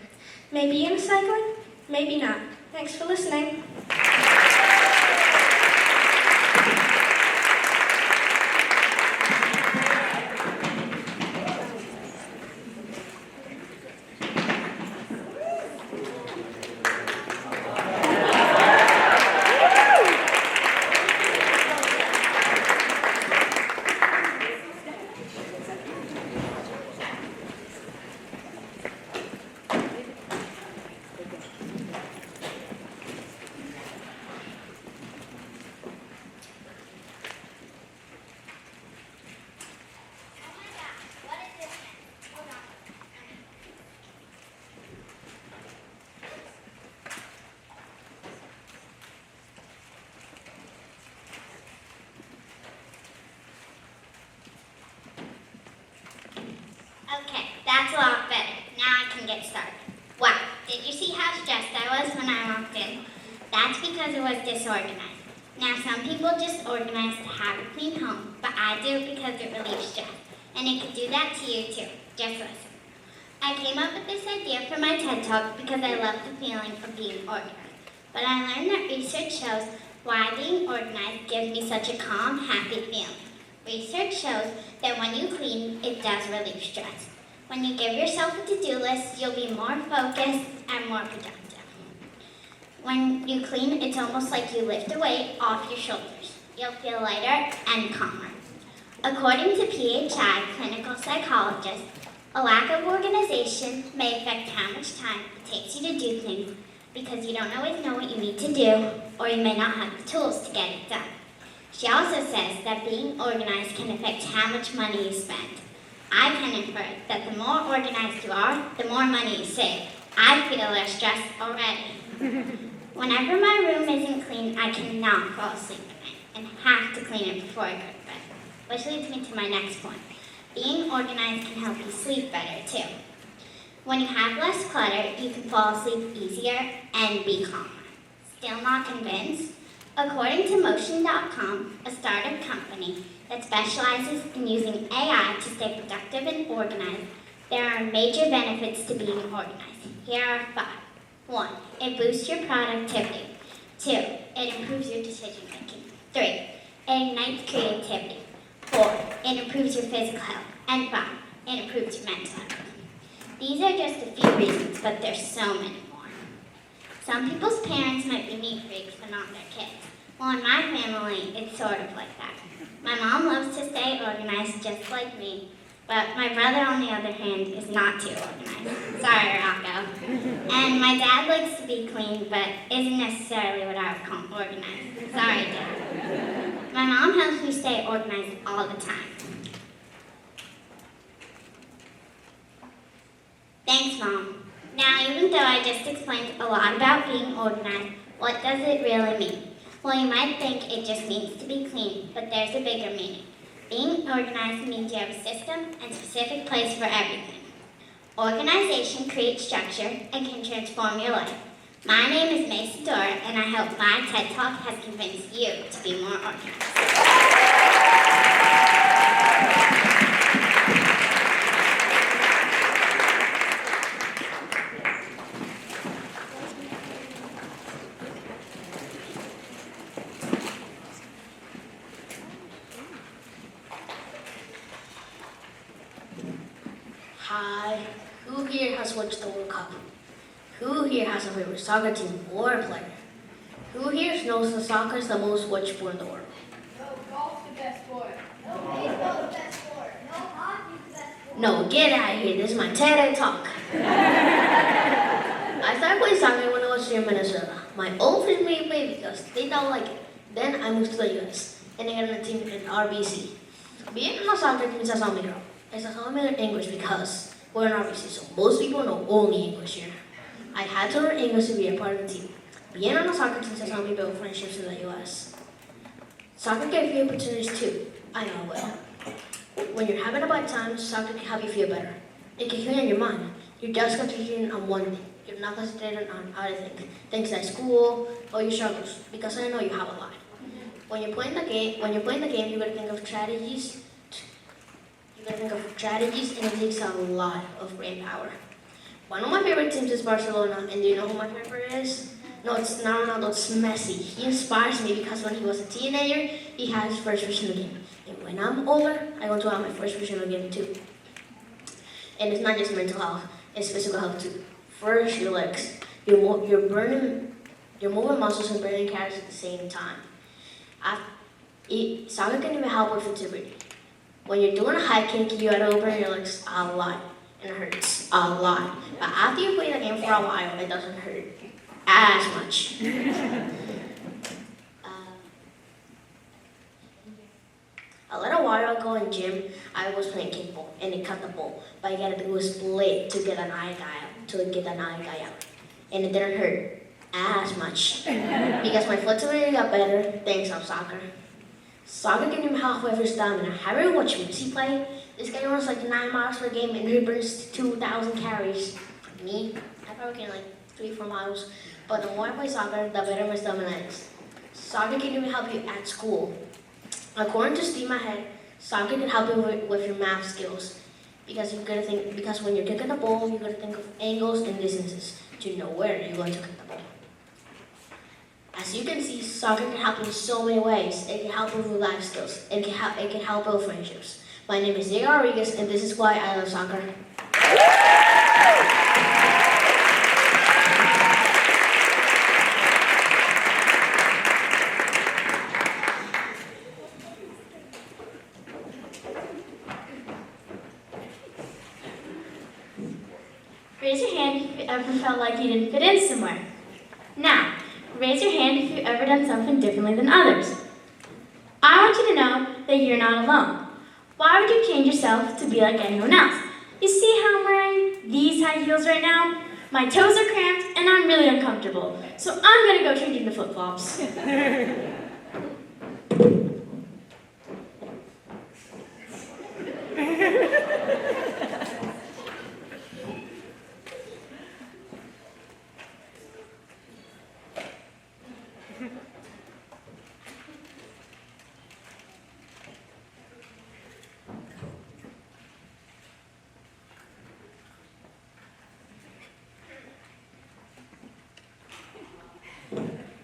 Maybe unicycling, maybe not. Thanks for listening. Okay, that's a lot better. Now I can get started. Wow, did you see how stressed I was when I walked in? That's because it was disorganized. Now some people just organize to have a clean home, but I do it because it relieves stress. And it could do that to you too. Just listen. I came up with this idea for my TED Talk because I love the feeling of being organized. But I learned that research shows why being organized gives me such a calm, happy feeling. Research shows that when you clean, it does relieve stress. When you give yourself a to-do list, you'll be more focused and more productive. When you clean, it's almost like you lift a weight off your shoulders. You'll feel lighter and calmer. According to PHI, clinical psychologists, a lack of organization may affect how much time it takes you to do things because you don't always know what you need to do, or you may not have the tools to get it done. She also says that being organized can affect how much money you spend. I can infer that the more organized you are, the more money you save. I feel less stressed already. Whenever my room isn't clean, I cannot fall asleep at night and have to clean it before I go to bed. Which leads me to my next point. Being organized can help you sleep better too. When you have less clutter, you can fall asleep easier and be calmer. Still not convinced? According to Motion.com, a startup company that specializes in using AI to stay productive and organized, there are major benefits to being organized. Here are 5. 1. It boosts your productivity. 2. It improves your decision making. 3. It ignites creativity. 4. It improves your physical health. And 5. It improves your mental health. These are just a few reasons, but there's so many more. Some people's parents might be neat freaks, but not their kids. Well, in my family, it's sort of like that. My mom loves to stay organized just like me, but my brother, on the other hand, is not too organized. Sorry, Rocco. And my dad likes to be clean, but isn't necessarily what I would call organized. Sorry, Dad. My mom helps me stay organized all the time. Thanks, Mom. Now, even though I just explained a lot about being organized, what does it really mean? Well, you might think it just means to be clean, but there's a bigger meaning. Being organized means you have a system and specific place for everything. Organization creates structure and can transform your life. My name is Mason Dora, and I hope my TED Talk has convinced you to be more organized. Hi, who here has watched the World Cup? Who here has a favorite soccer team or player? Who here knows that soccer is the most watched sport in the world? No, golf's the best sport. No, baseball's the best sport. No, hockey's the best sport. No, get out of here. This is my TED Talk. I started playing soccer when I was here in Minnesota. My old friends made me play because they don't like it. Then I moved to the US and I got on a team in RBC. Being on a soccer team is a zombie girl. It's a zombie in English because we're in RBC, so most people know only English here. I had to learn English to be a part of the team. Being on a soccer team is how we build friendships in the US. Soccer gives you opportunities too. I know it will. When you're having a bad time, soccer can help you feel better. It can clear your mind. You're just concentrating on one thing. You're not concentrating on other things like school or your struggles, because I know you have a lot. When you're playing the game, you're gonna think of strategies. And it takes a lot of brain power. One of my favorite teams is Barcelona, and do you know who my favorite is? No, it's not Ronaldo, it's Messi. He inspires me because when he was a teenager, he had his first professional game. And when I'm older, I want to have my first professional game too. And it's not just mental health, it's physical health too. First, your legs. You're moving muscles and burning calories at the same time. Soccer can even help with fatigue. When you're doing a high kick, you gotta open your legs a lot, and it hurts a lot. But after you play the game for a while, it doesn't hurt as much. A little while ago in gym, I was playing kickball, and it cut the ball. But I gotta do a split to get another guy out, and it didn't hurt as much because my flexibility got better thanks to soccer. Soccer can even help with your stamina. Have you ever watched Messi play? This guy runs like 9 miles per game and he burns 2,000 calories. Me, I probably can like 3-4 miles. But the more I play soccer, the better my stamina is. Soccer can even help you at school. According to Steve Mahead, soccer can help you with your math skills. Because when you're kicking the ball, you gotta think of angles and distances to know where you're going to kick the ball. As you can see, soccer can help in so many ways. It can help with life skills. It can help build friendships. My name is Diego Rodriguez, and this is why I love soccer. Raise your hand if you ever felt like you didn't fit in somewhere. Now, raise your hand if you've ever done something differently than others. I want you to know that you're not alone. Why would you change yourself to be like anyone else? You see how I'm wearing these high heels right now? My toes are cramped and I'm really uncomfortable. So I'm gonna go change into flip-flops.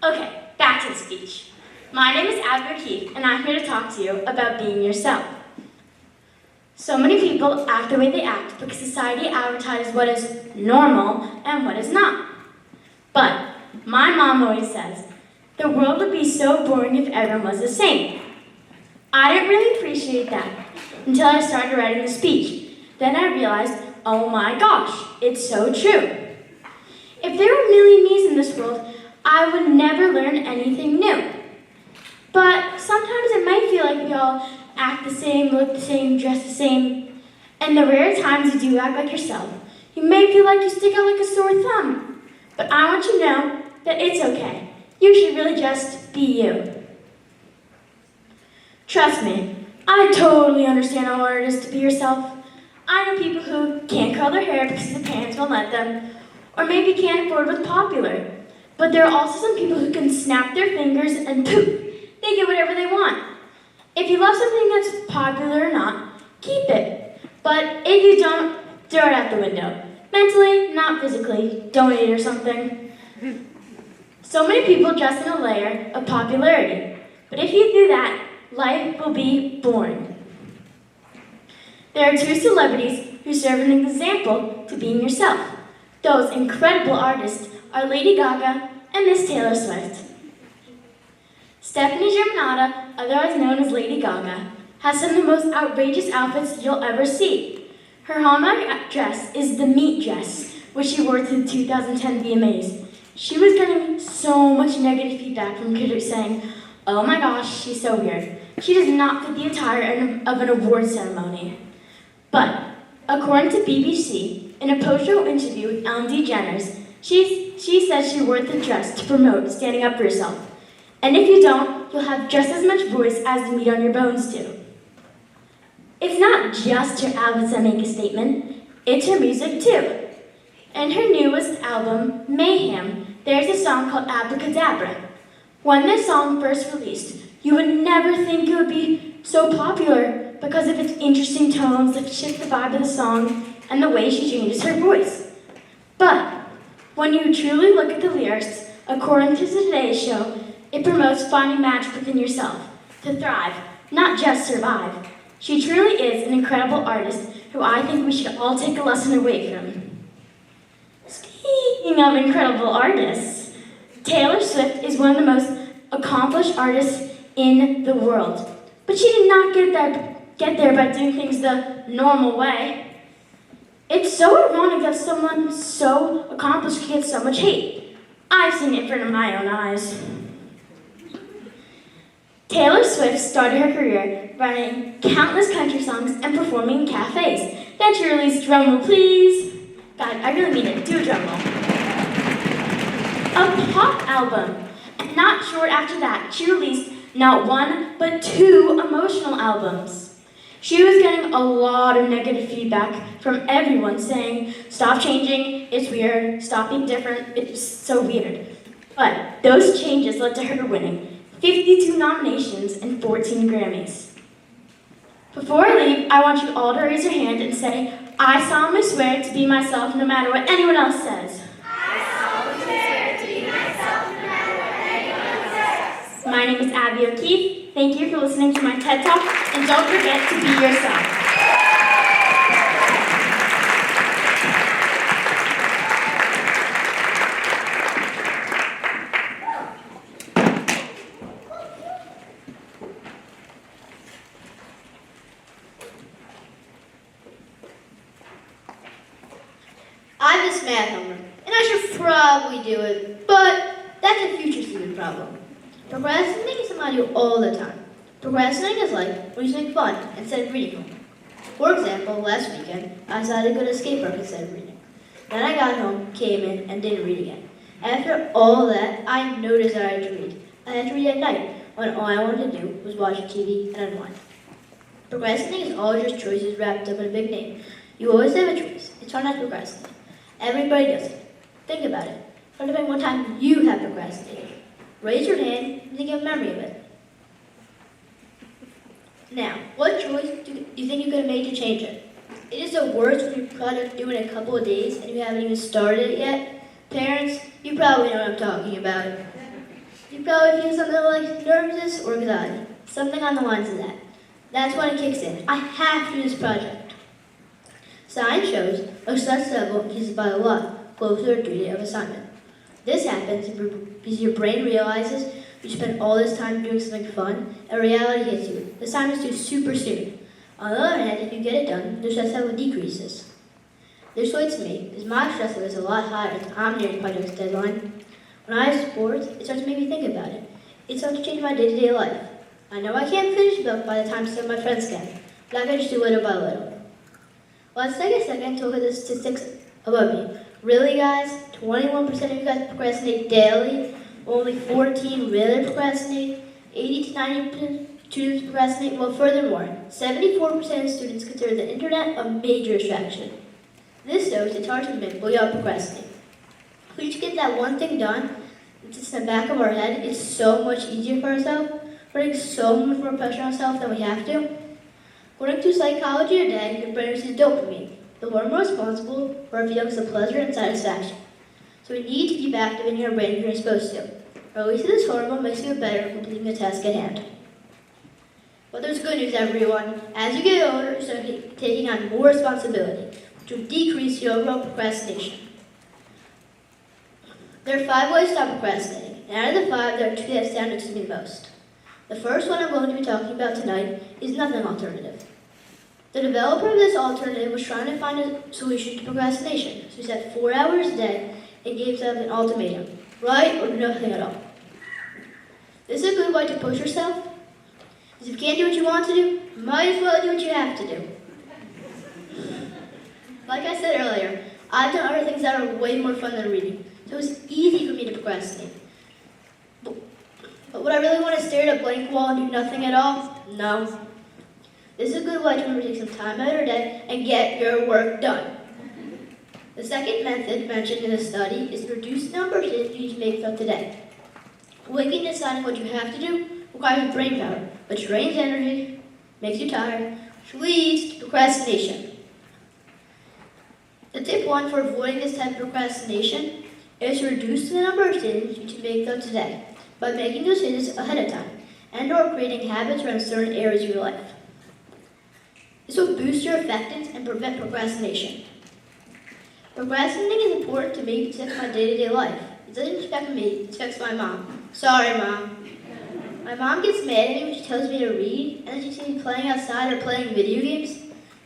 Okay, back to the speech. My name is Abby Keith, and I'm here to talk to you about being yourself. So many people act the way they act because society advertises what is normal and what is not. But my mom always says, the world would be so boring if everyone was the same. I didn't really appreciate that until I started writing the speech. Then I realized, oh my gosh, it's so true. If there were a million me's in this world, I would never learn anything new. But sometimes it might feel like we all act the same, look the same, dress the same. And the rare times you do act like yourself, you may feel like you stick out like a sore thumb. But I want you to know that it's okay. You should really just be you. Trust me, I totally understand how hard it is to be yourself. I know people who can't curl their hair because their parents won't let them, or maybe can't afford what's popular. But there are also some people who can snap their fingers and poof, they get whatever they want. If you love something that's popular or not, keep it. But if you don't, throw it out the window. Mentally, not physically, donate or something. So many people dress in a layer of popularity. But if you do that, life will be boring. There are 2 celebrities who serve an example to being yourself. Those incredible artists are Lady Gaga and Miss Taylor Swift. Stephanie Germanotta, otherwise known as Lady Gaga, has some of the most outrageous outfits you'll ever see. Her hallmark dress is the meat dress, which she wore to the 2010 VMAs. She was getting so much negative feedback from critics saying, "Oh my gosh, she's so weird. She does not fit the attire of an award ceremony." But, according to BBC, in a post-show interview with Ellen DeGeneres, she said she's worth the dress to promote standing up for yourself. And if you don't, you'll have just as much voice as the meat on your bones do. It's not just her outfits that make a statement, it's her music too. In her newest album, Mayhem, there's a song called Abracadabra. When this song first released, you would never think it would be so popular because of its interesting tones that shift the vibe of the song and the way she changes her voice. But when you truly look at the lyrics, according to today's show, it promotes finding magic within yourself, to thrive, not just survive. She truly is an incredible artist who I think we should all take a lesson away from. Speaking of incredible artists, Taylor Swift is one of the most accomplished artists in the world. But she did not get there by doing things the normal way. It's so ironic that someone so accomplished can get so much hate. I've seen it in front of my own eyes. Taylor Swift started her career writing countless country songs and performing in cafes. Then she released Drum Roll Please. God, I really mean it. Do a drum roll. A pop album. And not short after that, she released not one, but 2 emotional albums. She was getting a lot of negative feedback from everyone saying, "Stop changing, it's weird, stop being different, it's so weird." But those changes led to her winning 52 nominations and 14 Grammys. Before I leave, I want you all to raise your hand and say, "I solemnly swear to be myself no matter what anyone else says." I solemnly swear to be myself no matter what anyone else says. My name is Abby O'Keefe. Thank you for listening to my TED Talk, and don't forget to be yourself. I have this math homework, and I should probably do it, but that's a future student problem. Procrastinating is something I do all the time. Procrastinating is like when you make fun instead of reading homework. For example, last weekend, I decided to go to a skate park instead of reading. Then I got home, came in, and didn't read again. After all that, I noticed that I had to read. I had to read at night, when all I wanted to do was watch TV and unwind. Procrastinating is all just choices wrapped up in a big name. You always have a choice. It's hard not to procrastinate. Everybody does it. Think about it. Try to find one time you have procrastinated. Raise your hand and think of a memory of it. Now, what choice do you think you could have made to change it? It is the worst when you try to do it in a couple of days and you haven't even started it yet. Parents, you probably know what I'm talking about. You probably feel something like nervousness or anxiety. Something on the lines of that. That's when it kicks in. I have to do this project. Science shows a stress level increases by a lot closer to due date of assignment. This happens because your brain realizes you spent all this time doing something fun, and reality hits you. The assignment's due super soon. On the other hand, if you get it done, the stress level decreases. This relates to me, because my stress level is a lot higher as I'm nearing project's deadline. When I have sports, it starts to make me think about it. It starts to change my day-to-day life. I know I can't finish the book by the time some of my friends can, but I can just do little by little. Let's take a second to look at the statistics above me. Really, guys? 21% of you guys procrastinate daily. Only 14 really procrastinate. 80 to 90% students procrastinate. Well, furthermore, 74% of students consider the internet a major distraction. This shows it's hard to admit, but we all procrastinate. If we just get that one thing done, it's just in the back of our head, it's so much easier for ourselves. We're putting so much more pressure on ourselves than we have to. According to psychology today, your brain releases dopamine, the hormone responsible for our feelings of pleasure and satisfaction. So we need to keep active in your brain as you're supposed to. Releasing this hormone makes you better at completing the task at hand. But there's good news, everyone. As you get older, you start taking on more responsibility, which will decrease your overall procrastination. There are 5 ways to stop procrastinating, and out of the 5, there are 2 that stand out to me the most. The first one I'm going to be talking about tonight is nothing alternative. The developer of this alternative was trying to find a solution to procrastination, so he set 4 hours a day and gave himself an ultimatum. Right or nothing at all. This is a good way to push yourself. Because if you can't do what you want to do, you might as well do what you have to do. Like I said earlier, I've done other things that are way more fun than reading, so it's easy for me to procrastinate. But would I really want to stare at a blank wall and do nothing at all? No. This is a good way to remember to take some time out of your day and get your work done. The second method mentioned in the study is to reduce the number of things you need to make throughout the day. Waking and deciding what you have to do requires brain power, which drains energy, makes you tired, which leads to procrastination. The tip 1 for avoiding this type of procrastination is to reduce the number of decisions you make throughout the day by making those decisions ahead of time and or creating habits around certain areas of your life. This will boost your effectiveness and prevent procrastination. Procrastinating is important to me because it affects my day-to-day life. It doesn't affect me, it affects my mom. Sorry, Mom. My mom gets mad at me when she tells me to read, and then she sees me playing outside or playing video games.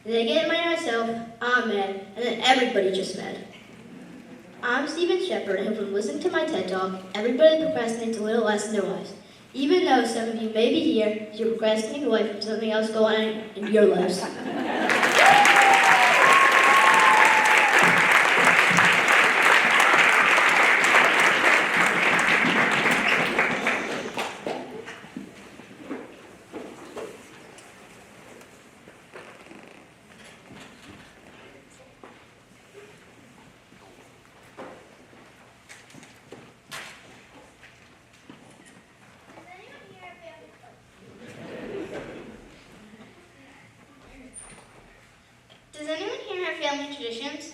And then I get mad at myself, I'm mad, and then everybody's just mad. I'm Stephen Shepard, and from listening to my TED Talk, everybody procrastinates a little less in their lives. Even though some of you may be here, because you're procrastinating away from something else going on in your lives. Does anyone here have family traditions?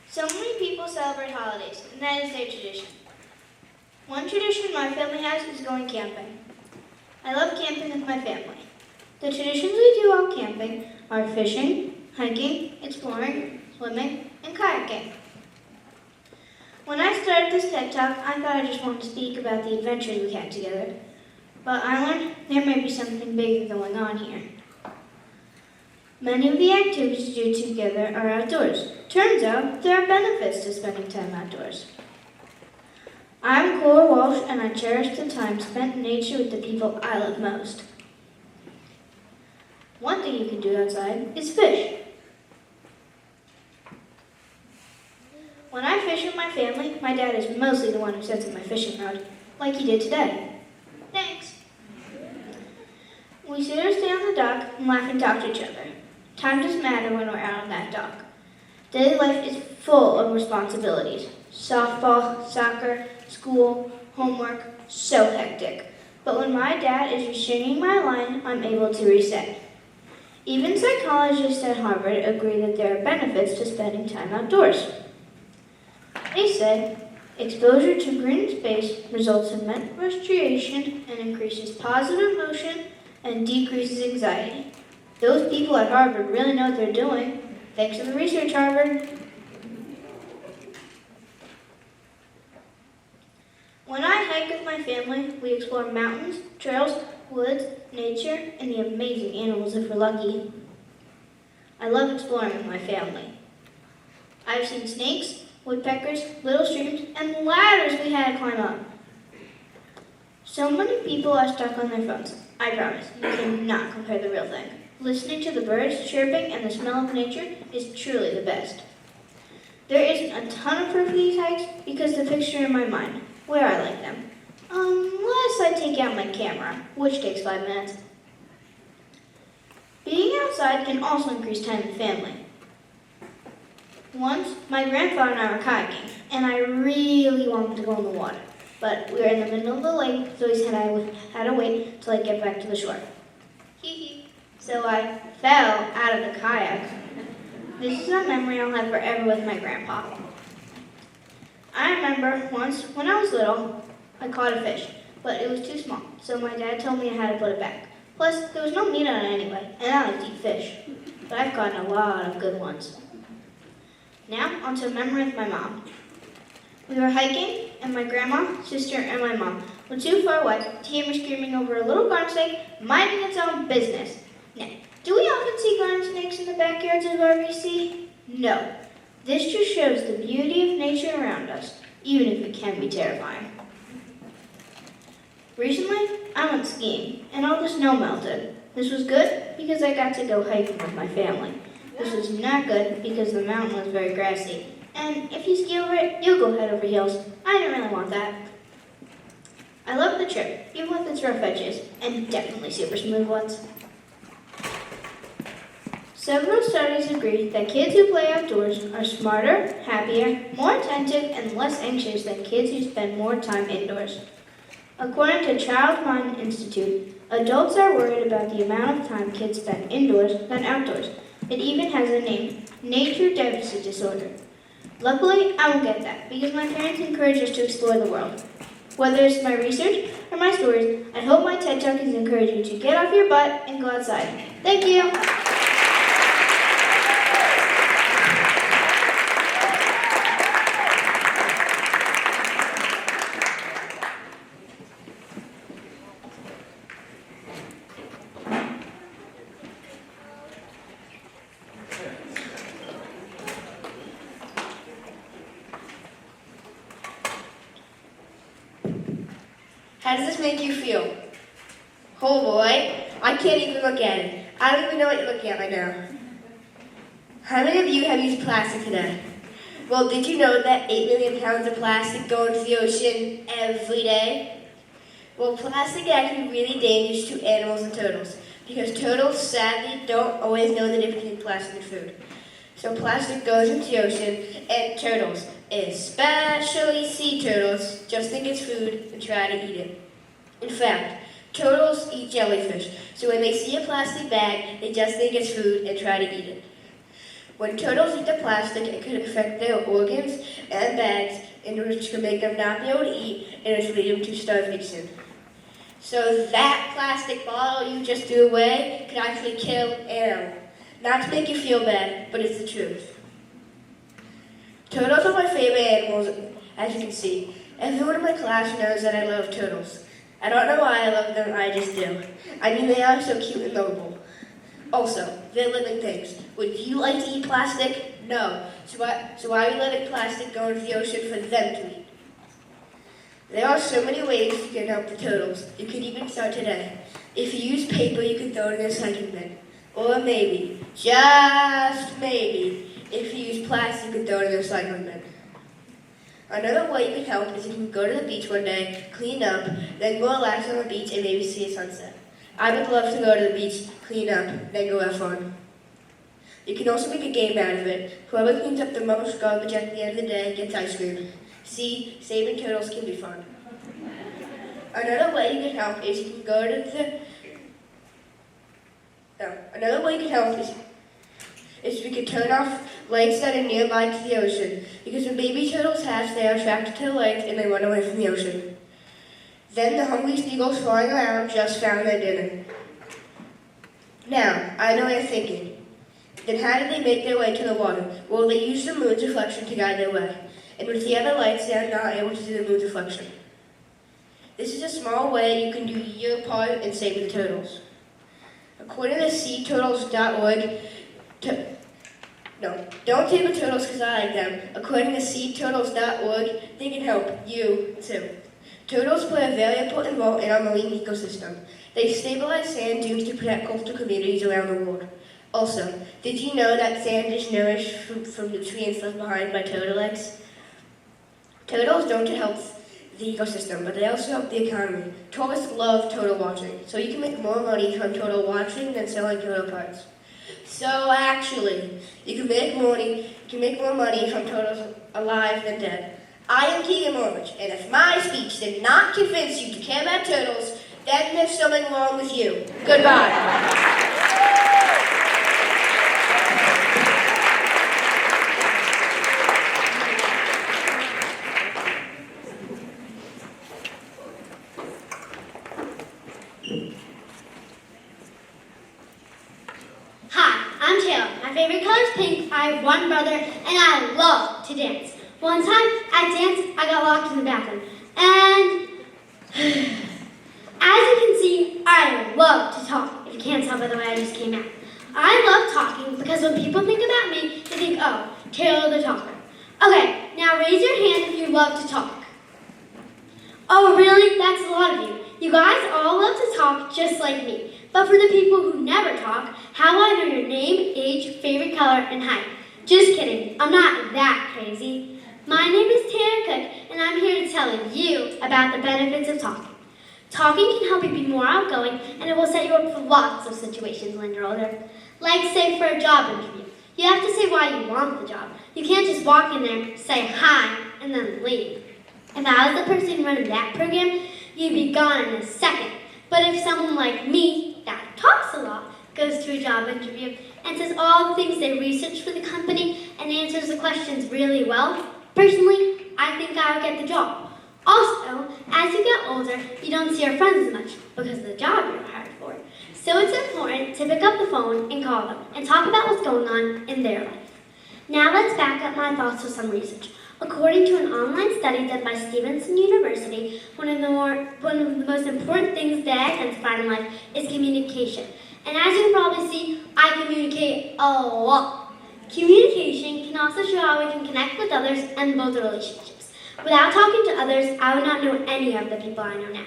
So many people celebrate holidays, and that is their tradition. One tradition my family has is going camping. I love camping with my family. The traditions we do while camping are fishing, hiking, exploring, swimming, and kayaking. When I started this TED Talk, I thought I just wanted to speak about the adventures we had together. But I learned there may be something bigger going on here. Many of the activities we do together are outdoors. Turns out there are benefits to spending time outdoors. I'm Cora Walsh, and I cherish the time spent in nature with the people I love most. One thing you can do outside is fish. When I fish with my family, my dad is mostly the one who sets up my fishing rod, like he did today. Thanks. We sit or stay on the dock and laugh and talk to each other. Time doesn't matter when we're out on that dock. Daily life is full of responsibilities. Softball, soccer, school, homework, so hectic. But when my dad is restringing my line, I'm able to reset. Even psychologists at Harvard agree that there are benefits to spending time outdoors. They say exposure to green space results in mental restoration and increases positive emotion and decreases anxiety. Those people at Harvard really know what they're doing. Thanks to the research, Harvard. When I hike with my family, we explore mountains, trails, woods, nature, and the amazing animals if we're lucky. I love exploring with my family. I've seen snakes, woodpeckers, little streams, and ladders we had to climb up. So many people are stuck on their phones. I promise, you cannot compare the real thing. Listening to the birds chirping and the smell of nature is truly the best. There isn't a ton of proof of these hikes because the picture in my mind, where I like them. Unless I take out my camera, which takes 5 minutes. Being outside can also increase time with family. Once, my grandfather and I were kayaking, and I really wanted to go in the water. But we were in the middle of the lake, so he said I had to wait till I get back to the shore. Hee hee. So I fell out of the kayak. This is a memory I'll have forever with my grandpa. I remember once, when I was little, I caught a fish, but it was too small, so my dad told me I had to put it back. Plus, there was no meat on it anyway, and I like to eat fish. But I've caught a lot of good ones. Now, onto a memory with my mom. We were hiking, and my grandma, sister, and my mom were too far away to hear me screaming over a little garden snake minding its own business. Now, do we often see garden snakes in the backyards of RVC? No. This just shows the beauty of nature around us, even if it can be terrifying. Recently, I went skiing, and all the snow melted. This was good because I got to go hiking with my family. This was not good because the mountain was very grassy, and if you ski over it, you'll go head over heels. I didn't really want that. I loved the trip, even with its rough edges, and definitely super smooth ones. Several studies agree that kids who play outdoors are smarter, happier, more attentive, and less anxious than kids who spend more time indoors. According to Child Mind Institute, adults are worried about the amount of time kids spend indoors than outdoors. It even has a name, nature deficit disorder. Luckily, I won't get that because my parents encourage us to explore the world. Whether it's my research or my stories, I hope my TED Talk is encouraging you to get off your butt and go outside. Thank you. How does this make you feel? Oh boy, I can't even look at it. I don't even know what you're looking at right now. How many of you have used plastic today? Well, did you know that 8 million pounds of plastic go into the ocean every day? Well, plastic is actually really dangerous to animals and turtles because turtles sadly don't always know the difference between plastic and food. So plastic goes into the ocean and turtles, especially sea turtles, just think it's food and try to eat it. In fact, turtles eat jellyfish, so when they see a plastic bag, they just think it's food and try to eat it. When turtles eat the plastic, it could affect their organs and bags, which could make them not be able to eat, and which would lead them to starvation. So that plastic bottle you just threw away could actually kill an animal. Not to make you feel bad, but it's the truth. Turtles are my favorite animals, as you can see. Everyone in my class knows that I love turtles. I don't know why I love them, I just do. I mean, they are so cute and lovable. Also, they're living things. Would you like to eat plastic? No. So why are we letting plastic go into the ocean for them to eat? There are so many ways you can help the turtles. You could even start today. If you use paper, you can throw it in the recycling bin. Or maybe, just maybe, if you use plastic, you can throw it in the recycling bin. Another way you can help is if you can go to the beach one day, clean up, then go relax on the beach and maybe see a sunset. I would love to go to the beach, clean up, then go have fun. You can also make a game out of it. Whoever cleans up the most garbage at the end of the day gets ice cream. See, saving turtles can be fun. Another way you can help is you can go to Another way you can help is we can turn off lights that are nearby to the ocean. Because when baby turtles hatch, they are attracted to the lights and they run away from the ocean. Then the hungry seagulls flying around just found their dinner. Now, I know what you're thinking. Then how did they make their way to the water? Well, they used the moon's reflection to guide their way. And with the other lights, they are not able to see the moon's reflection. This is a small way you can do your part in saving the turtles. According to seaturtles.org, don't save the turtles because I like them. According to seaturtles.org, they can help you too. Turtles play a very important role in our marine ecosystem. They stabilize sand dunes to protect coastal communities around the world. Also, did you know that sand is nourished from nutrients left behind by turtle eggs? Turtles don't help the ecosystem, but they also help the economy. Tourists love turtle watching, so you can make more money from turtle watching than selling turtle parts. So actually, you can make more money from turtles alive than dead. I am Keegan Morridge, and if my speech did not convince you to care about turtles, then there's something wrong with you. Goodbye. My favorite color is pink. I have one brother, and I love to dance. One time at dance, I got locked in the bathroom. And as you can see, I love to talk. If you can't tell by the way I just came out. I love talking because when people think about me, they think, oh, Carol the talker. Okay, now raise your hand if you love to talk. Oh, really? That's a lot of you. You guys all love to talk just like me. But for the people who never talk, how will I know your name, age, favorite color, and height? Just kidding. I'm not that crazy. My name is Tara Cook, and I'm here to tell you about the benefits of talking. Talking can help you be more outgoing, and it will set you up for lots of situations when you're older. Like, say, for a job interview. You have to say why you want the job. You can't just walk in there, say hi, and then leave. If I was the person running that program, you'd be gone in a second. But if someone like me, that talks a lot, goes to a job interview and says all the things they researched for the company and answers the questions really well, personally, I think I would get the job. Also, as you get older, you don't see your friends as much because of the job you're hired for. So it's important to pick up the phone and call them and talk about what's going on in their life. Now let's back up my thoughts with some research. According to an online study done by Stevenson University, one of the most important things that I tend to find in life is communication. And as you can probably see, I communicate a lot. Communication can also show how we can connect with others and build relationships. Without talking to others, I would not know any of the people I know now.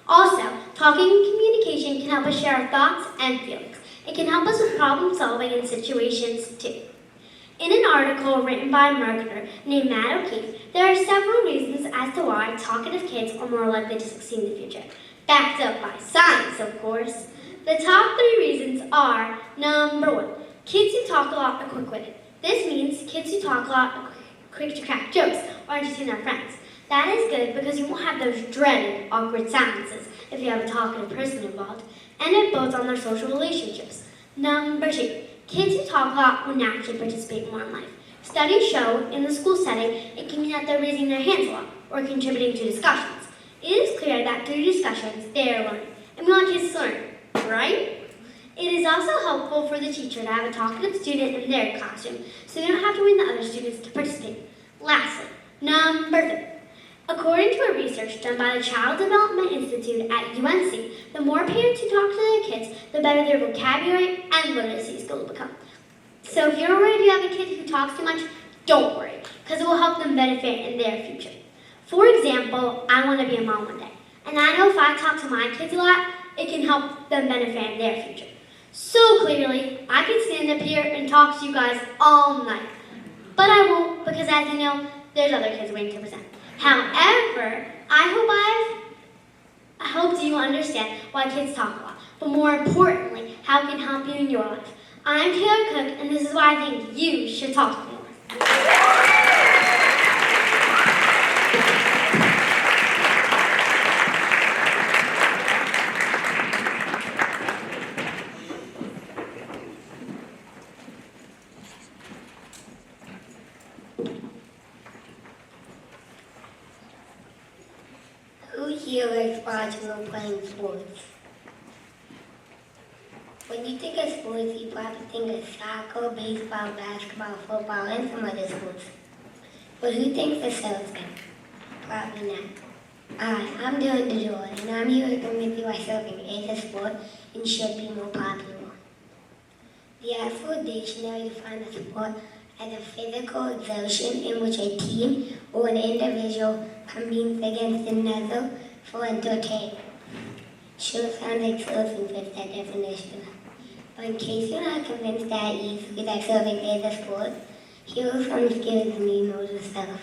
Also, talking and communication can help us share our thoughts and feelings. It can help us with problem solving in situations too. In an article written by a marketer named Matt O'Keefe, there are several reasons as to why talkative kids are more likely to succeed in the future. Backed up by science, of course. The top 3 reasons are, number 1, kids who talk a lot are quick-witted. This means kids who talk a lot are quick to crack jokes or entertain their friends. That is good because you won't have those dreaded awkward silences if you have a talkative person involved, and it builds on their social relationships. Number 2, kids who talk a lot will naturally participate more in life. Studies show in the school setting it can mean that they're raising their hands a lot or contributing to discussions. It is clear that through discussions they are learning, and we want kids to learn, right? It is also helpful for the teacher to have a talkative student in their classroom so they don't have to wait the other students to participate. Lastly, number 3. According to a research done by the Child Development Institute at UNC, the more parents who talk to their kids, the better their vocabulary and literacy skills will become. So if you're worried you have a kid who talks too much, don't worry, because it will help them benefit in their future. For example, I want to be a mom one day, and I know if I talk to my kids a lot, it can help them benefit in their future. So clearly, I could stand up here and talk to you guys all night. But I won't, because as you know, there's other kids waiting to present. However, I hope you understand why kids talk a lot, but more importantly, how it can help you in your life. I'm Taylor Cook, and this is why I think you should talk more. Who here likes watching or playing sports? When you think of sports, you probably think of soccer, baseball, basketball, football, and some other sports. But who thinks of surfing? Probably not. I'm doing the joy, and I'm here to convince you why surfing is a sport and should be more popular. The Oxford Dictionary defines a sport as a physical exertion in which a team or an individual competes against another for entertainment. Sure sounds like surfing fits that definition. But in case you're not convinced that easily that surfing is a sport, here are some skills you know to surf.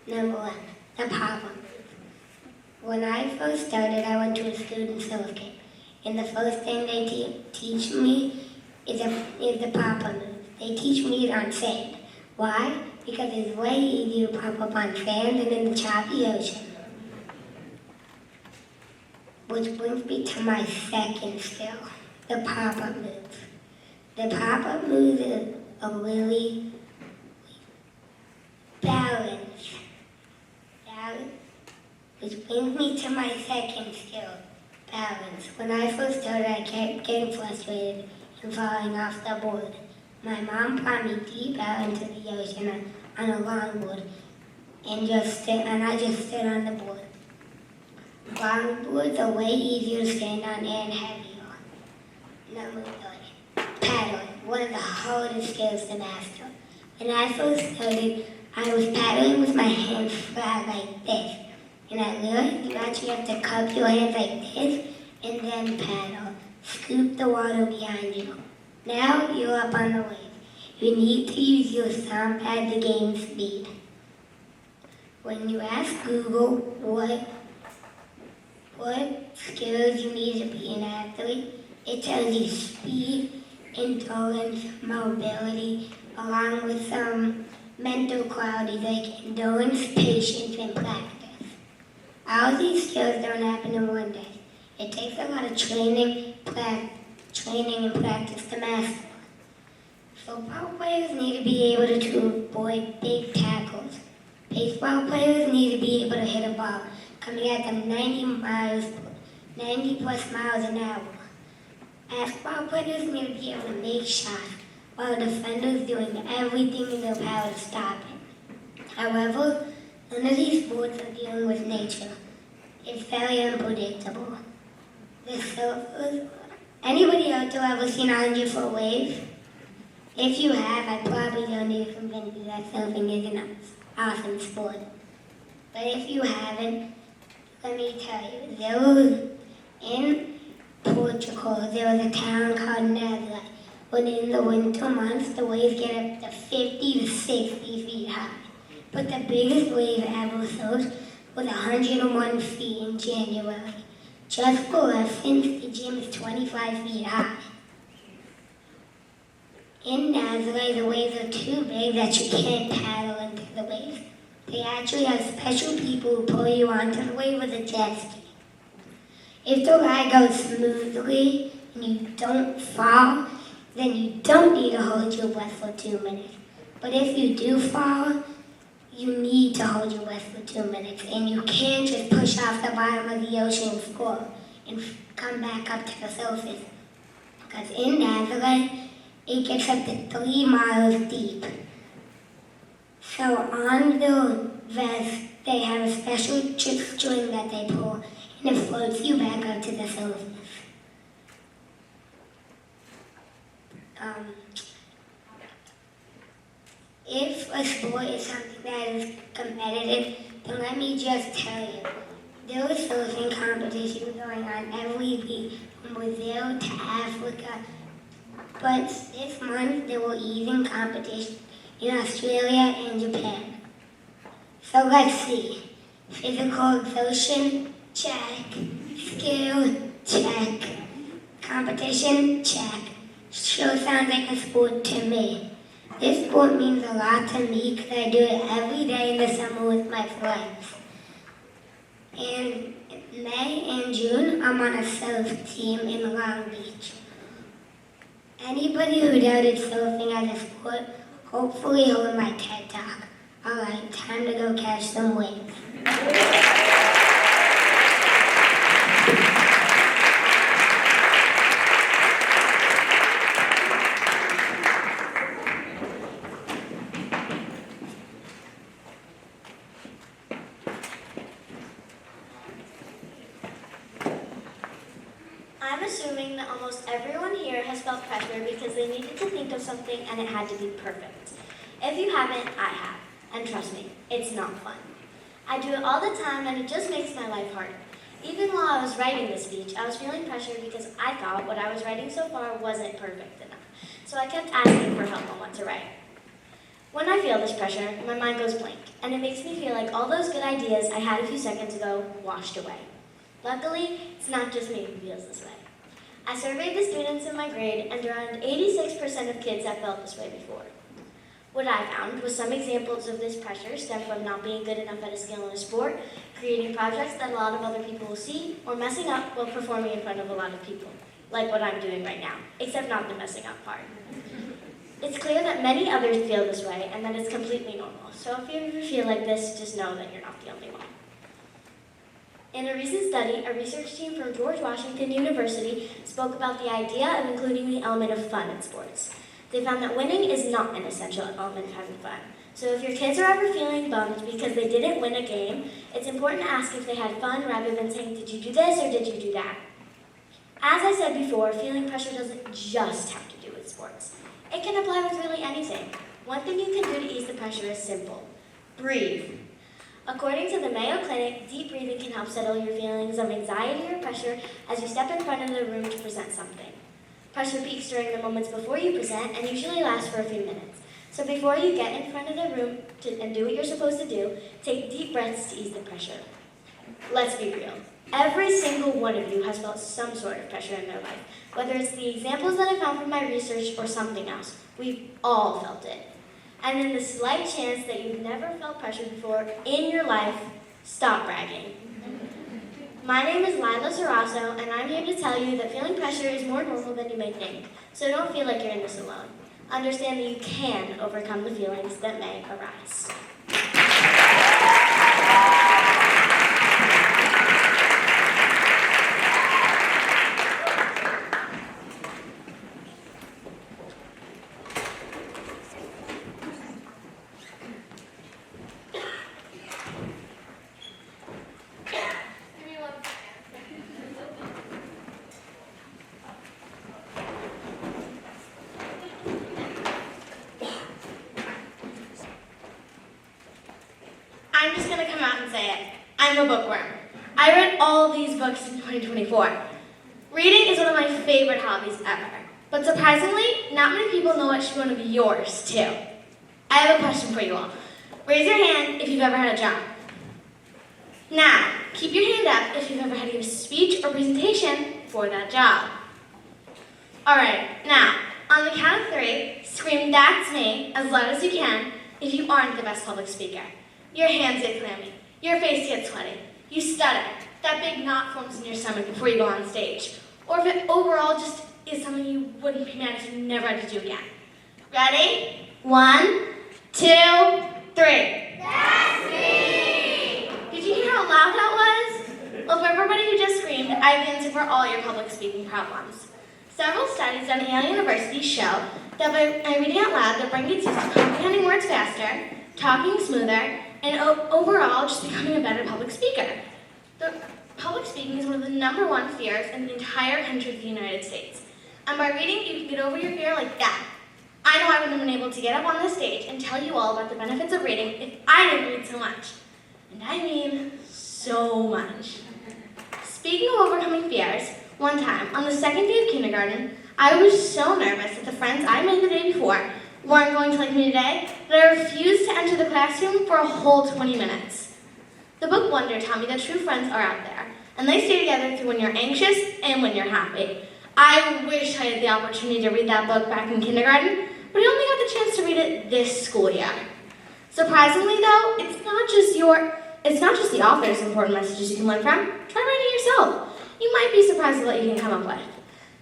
Number 1, the pop-up. When I first started, I went to a student surf camp, and the first thing they teach me is the pop-up move. They teach me it on sand. Why? Because it's way easier to pop up on sand than in the choppy ocean. Which brings me to my second skill, the pop-up moves. The pop-up moves is a really balance. Which brings me to my second skill, balance. When I first started, I kept getting frustrated and falling off the board. My mom brought me deep out into the ocean on a longboard, and I just stood on the board. Longboards are way easier to stand on and heavier. Number 3, paddling, one of the hardest skills to master. When I first started, I was paddling with my hands flat like this. And I learned you actually have to cup your hands like this and then paddle. Scoop the water behind you. Now you're up on the wave. You need to use your sound pad to gain speed. When you ask Google what skills you need to be an athlete, it tells you speed, endurance, mobility, along with some mental qualities like endurance, patience, and practice. All these skills don't happen in one day. It takes a lot of training and practice to master. Football players need to be able to avoid big tackles. Baseball players need to be able to hit a ball coming at them 90 plus miles an hour. Basketball players need to be able to make shots while defenders doing everything in their power to stop it. However, none of these sports are dealing with nature. It's very unpredictable. The surfers, anybody out there ever seen 100-foot wave? If you have, I probably don't need to convince you that surfing is an awesome sport. But if you haven't, let me tell you, in Portugal, there was a town called Nazaré, when in the winter months, the waves get up to 50 to 60 feet high. But the biggest wave ever surfed was 101 feet in January. Just for reference, the gym is 25 feet high. In Nazaré, the waves are too big that you can't paddle into the waves. They actually have special people who pull you onto the wave with a jet ski. If the ride goes smoothly and you don't fall, then you don't need to hold your breath for 2 minutes. But if you do fall, you need to hold your breath for 2 minutes, and you can't just push off the bottom of the ocean floor and come back up to the surface. Because in Nazaré, it gets up to 3 miles deep. So on the vest, they have a special string that they pull, and it floats you back up to the surface. If a sport is something that is competitive, then let me just tell you, there are surfing competitions going on every week from Brazil to Africa. But this month, there were even competitions in Australia and Japan. So let's see. Physical exertion, check. Skill, check. Competition, check. Sure sounds like a sport to me. This sport means a lot to me because I do it every day in the summer with my friends. In May and June, I'm on a surf team in Long Beach. Anybody who doubted surfing as a sport, hopefully heard my TED Talk. Alright, time to go catch some waves. I'm assuming that almost everyone here has felt pressure because they needed to think of something and it had to be perfect. If you haven't, I have. And trust me, it's not fun. I do it all the time and it just makes my life harder. Even while I was writing this speech, I was feeling pressure because I thought what I was writing so far wasn't perfect enough. So I kept asking for help on what to write. When I feel this pressure, my mind goes blank, and it makes me feel like all those good ideas I had a few seconds ago washed away. Luckily, it's not just me who feels this way. I surveyed the students in my grade, and around 86% of kids have felt this way before. What I found was some examples of this pressure stem from not being good enough at a skill in a sport, creating projects that a lot of other people will see, or messing up while performing in front of a lot of people, like what I'm doing right now, except not the messing up part. It's clear that many others feel this way, and that it's completely normal. So if you ever feel like this, just know that you're not the only one. In a recent study, a research team from George Washington University spoke about the idea of including the element of fun in sports. They found that winning is not an essential element of having fun. So if your kids are ever feeling bummed because they didn't win a game, it's important to ask if they had fun rather than saying, did you do this or did you do that? As I said before, feeling pressure doesn't just have to do with sports. It can apply with really anything. One thing you can do to ease the pressure is simple. Breathe. According to the Mayo Clinic, deep breathing can help settle your feelings of anxiety or pressure as you step in front of the room to present something. Pressure peaks during the moments before you present and usually lasts for a few minutes. So before you get in front of the room and do what you're supposed to do, take deep breaths to ease the pressure. Let's be real. Every single one of you has felt some sort of pressure in their life, whether it's the examples that I found from my research or something else. We've all felt it. And in the slight chance that you've never felt pressure before in your life, stop bragging. My name is Lila Sarasso, and I'm here to tell you that feeling pressure is more normal than you may think, so don't feel like you're in this alone. Understand that you can overcome the feelings that may arise. I'm just going to come out and say it. I'm a bookworm. I read all these books in 2024. Reading is one of my favorite hobbies ever. But surprisingly, not many people know it should be one of yours, too. I have a question for you all. Raise your hand if you've ever had a job. Now, keep your hand up if you've ever had to give a speech or presentation for that job. All right, now, on the count of 3, scream "That's me" as loud as you can if you aren't the best public speaker. Your hands get clammy, your face gets sweaty, you stutter, that big knot forms in your stomach before you go on stage, or if it overall just is something you wouldn't be mad if you never had to do again. Ready? 1, 2, 3. That's me! Did you hear how loud that was? Well, for everybody who just screamed, I have the answer for all your public speaking problems. Several studies done at Yale University show that by reading out loud, the brain gets used to comprehending words faster, talking smoother, and overall just becoming a better public speaker. The public speaking is one of the #1 fears in the entire country of the United States. And by reading, you can get over your fear like that. I know I wouldn't have been able to get up on the stage and tell you all about the benefits of reading if I didn't read so much. And I mean so much. Speaking of overcoming fears, one time, on the second day of kindergarten, I was so nervous that the friends I made the day before weren't going to like me today that I refused to enter the classroom for a whole 20 minutes. The book Wonder taught me that true friends are out there, and they stay together through when you're anxious and when you're happy. I wish I had the opportunity to read that book back in kindergarten, but I only got the chance to read it this school year. Surprisingly though, it's not just the author's important messages you can learn from. Try writing it yourself. You might be surprised at what you can come up with.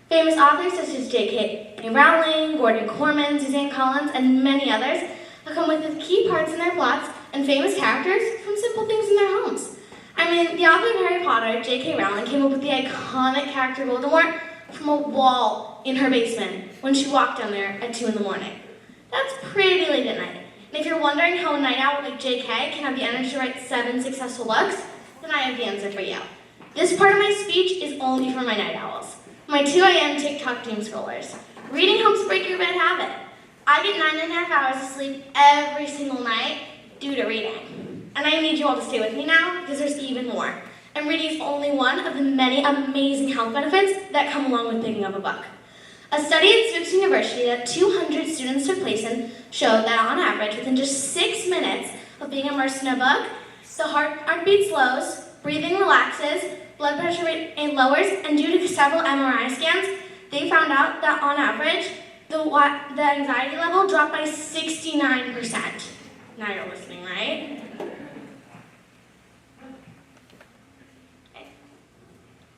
Famous authors such as J.K. Rowling, Gordon Corman, Suzanne Collins, and many others have come with the key parts in their plots and famous characters from simple things in their homes. I mean, the author of Harry Potter, J.K. Rowling, came up with the iconic character Voldemort from a wall in her basement when she walked down there at 2 in the morning. That's pretty late at night. And if you're wondering how a night owl like J.K. can have the energy to write 7 successful books, then I have the answer for you. This part of my speech is only for my night owls. My 2 a.m. TikTok doom scrollers. Reading helps break your bad habit. I get 9.5 hours of sleep every single night due to reading. And I need you all to stay with me now because there's even more. And reading is only one of the many amazing health benefits that come along with picking up a book. A study at Stokes University that 200 students took place in showed that on average, within just 6 minutes of being immersed in a book, the heartbeat slows, breathing relaxes, blood pressure rate lowers, and due to several MRI scans, they found out that on average, the anxiety level dropped by 69%. Now you're listening, right? Okay.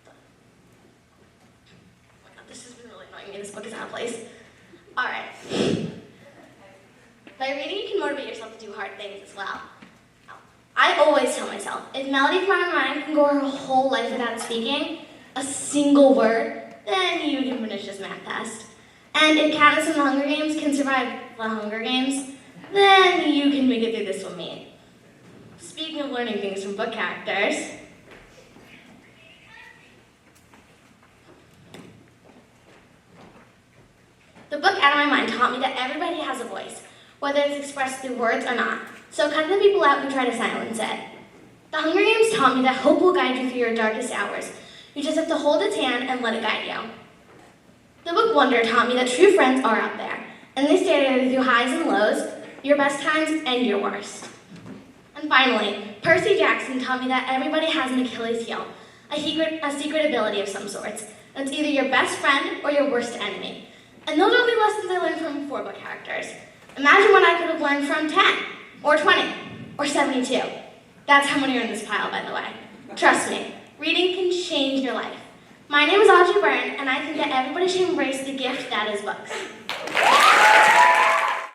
Oh my God, this has been really annoying me. This book is out of place. All right. By reading, you can motivate yourself to do hard things as well. I always tell myself, if Melody from my mind can go her whole life without speaking a single word, then you can finish this math test. And if Katniss from the Hunger Games can survive the Hunger Games, then you can make it through this with me. Speaking of learning things from book characters, the book Out of My Mind taught me that everybody has a voice. whether it's expressed through words or not. So cut the people out who try to silence it. The Hunger Games taught me that hope will guide you through your darkest hours. You just have to hold its hand and let it guide you. The book Wonder taught me that true friends are out there, and they stay together through highs and lows, your best times and your worst. And finally, Percy Jackson taught me that everybody has an Achilles heel, a secret ability of some sorts. That's either your best friend or your worst enemy. And those are only lessons I learned from 4 book characters. Imagine what I could have learned from 10, or 20, or 72. That's how many are in this pile, by the way. Trust me, reading can change your life. My name is Audrey Byrne, and I think that everybody should embrace the gift that is books.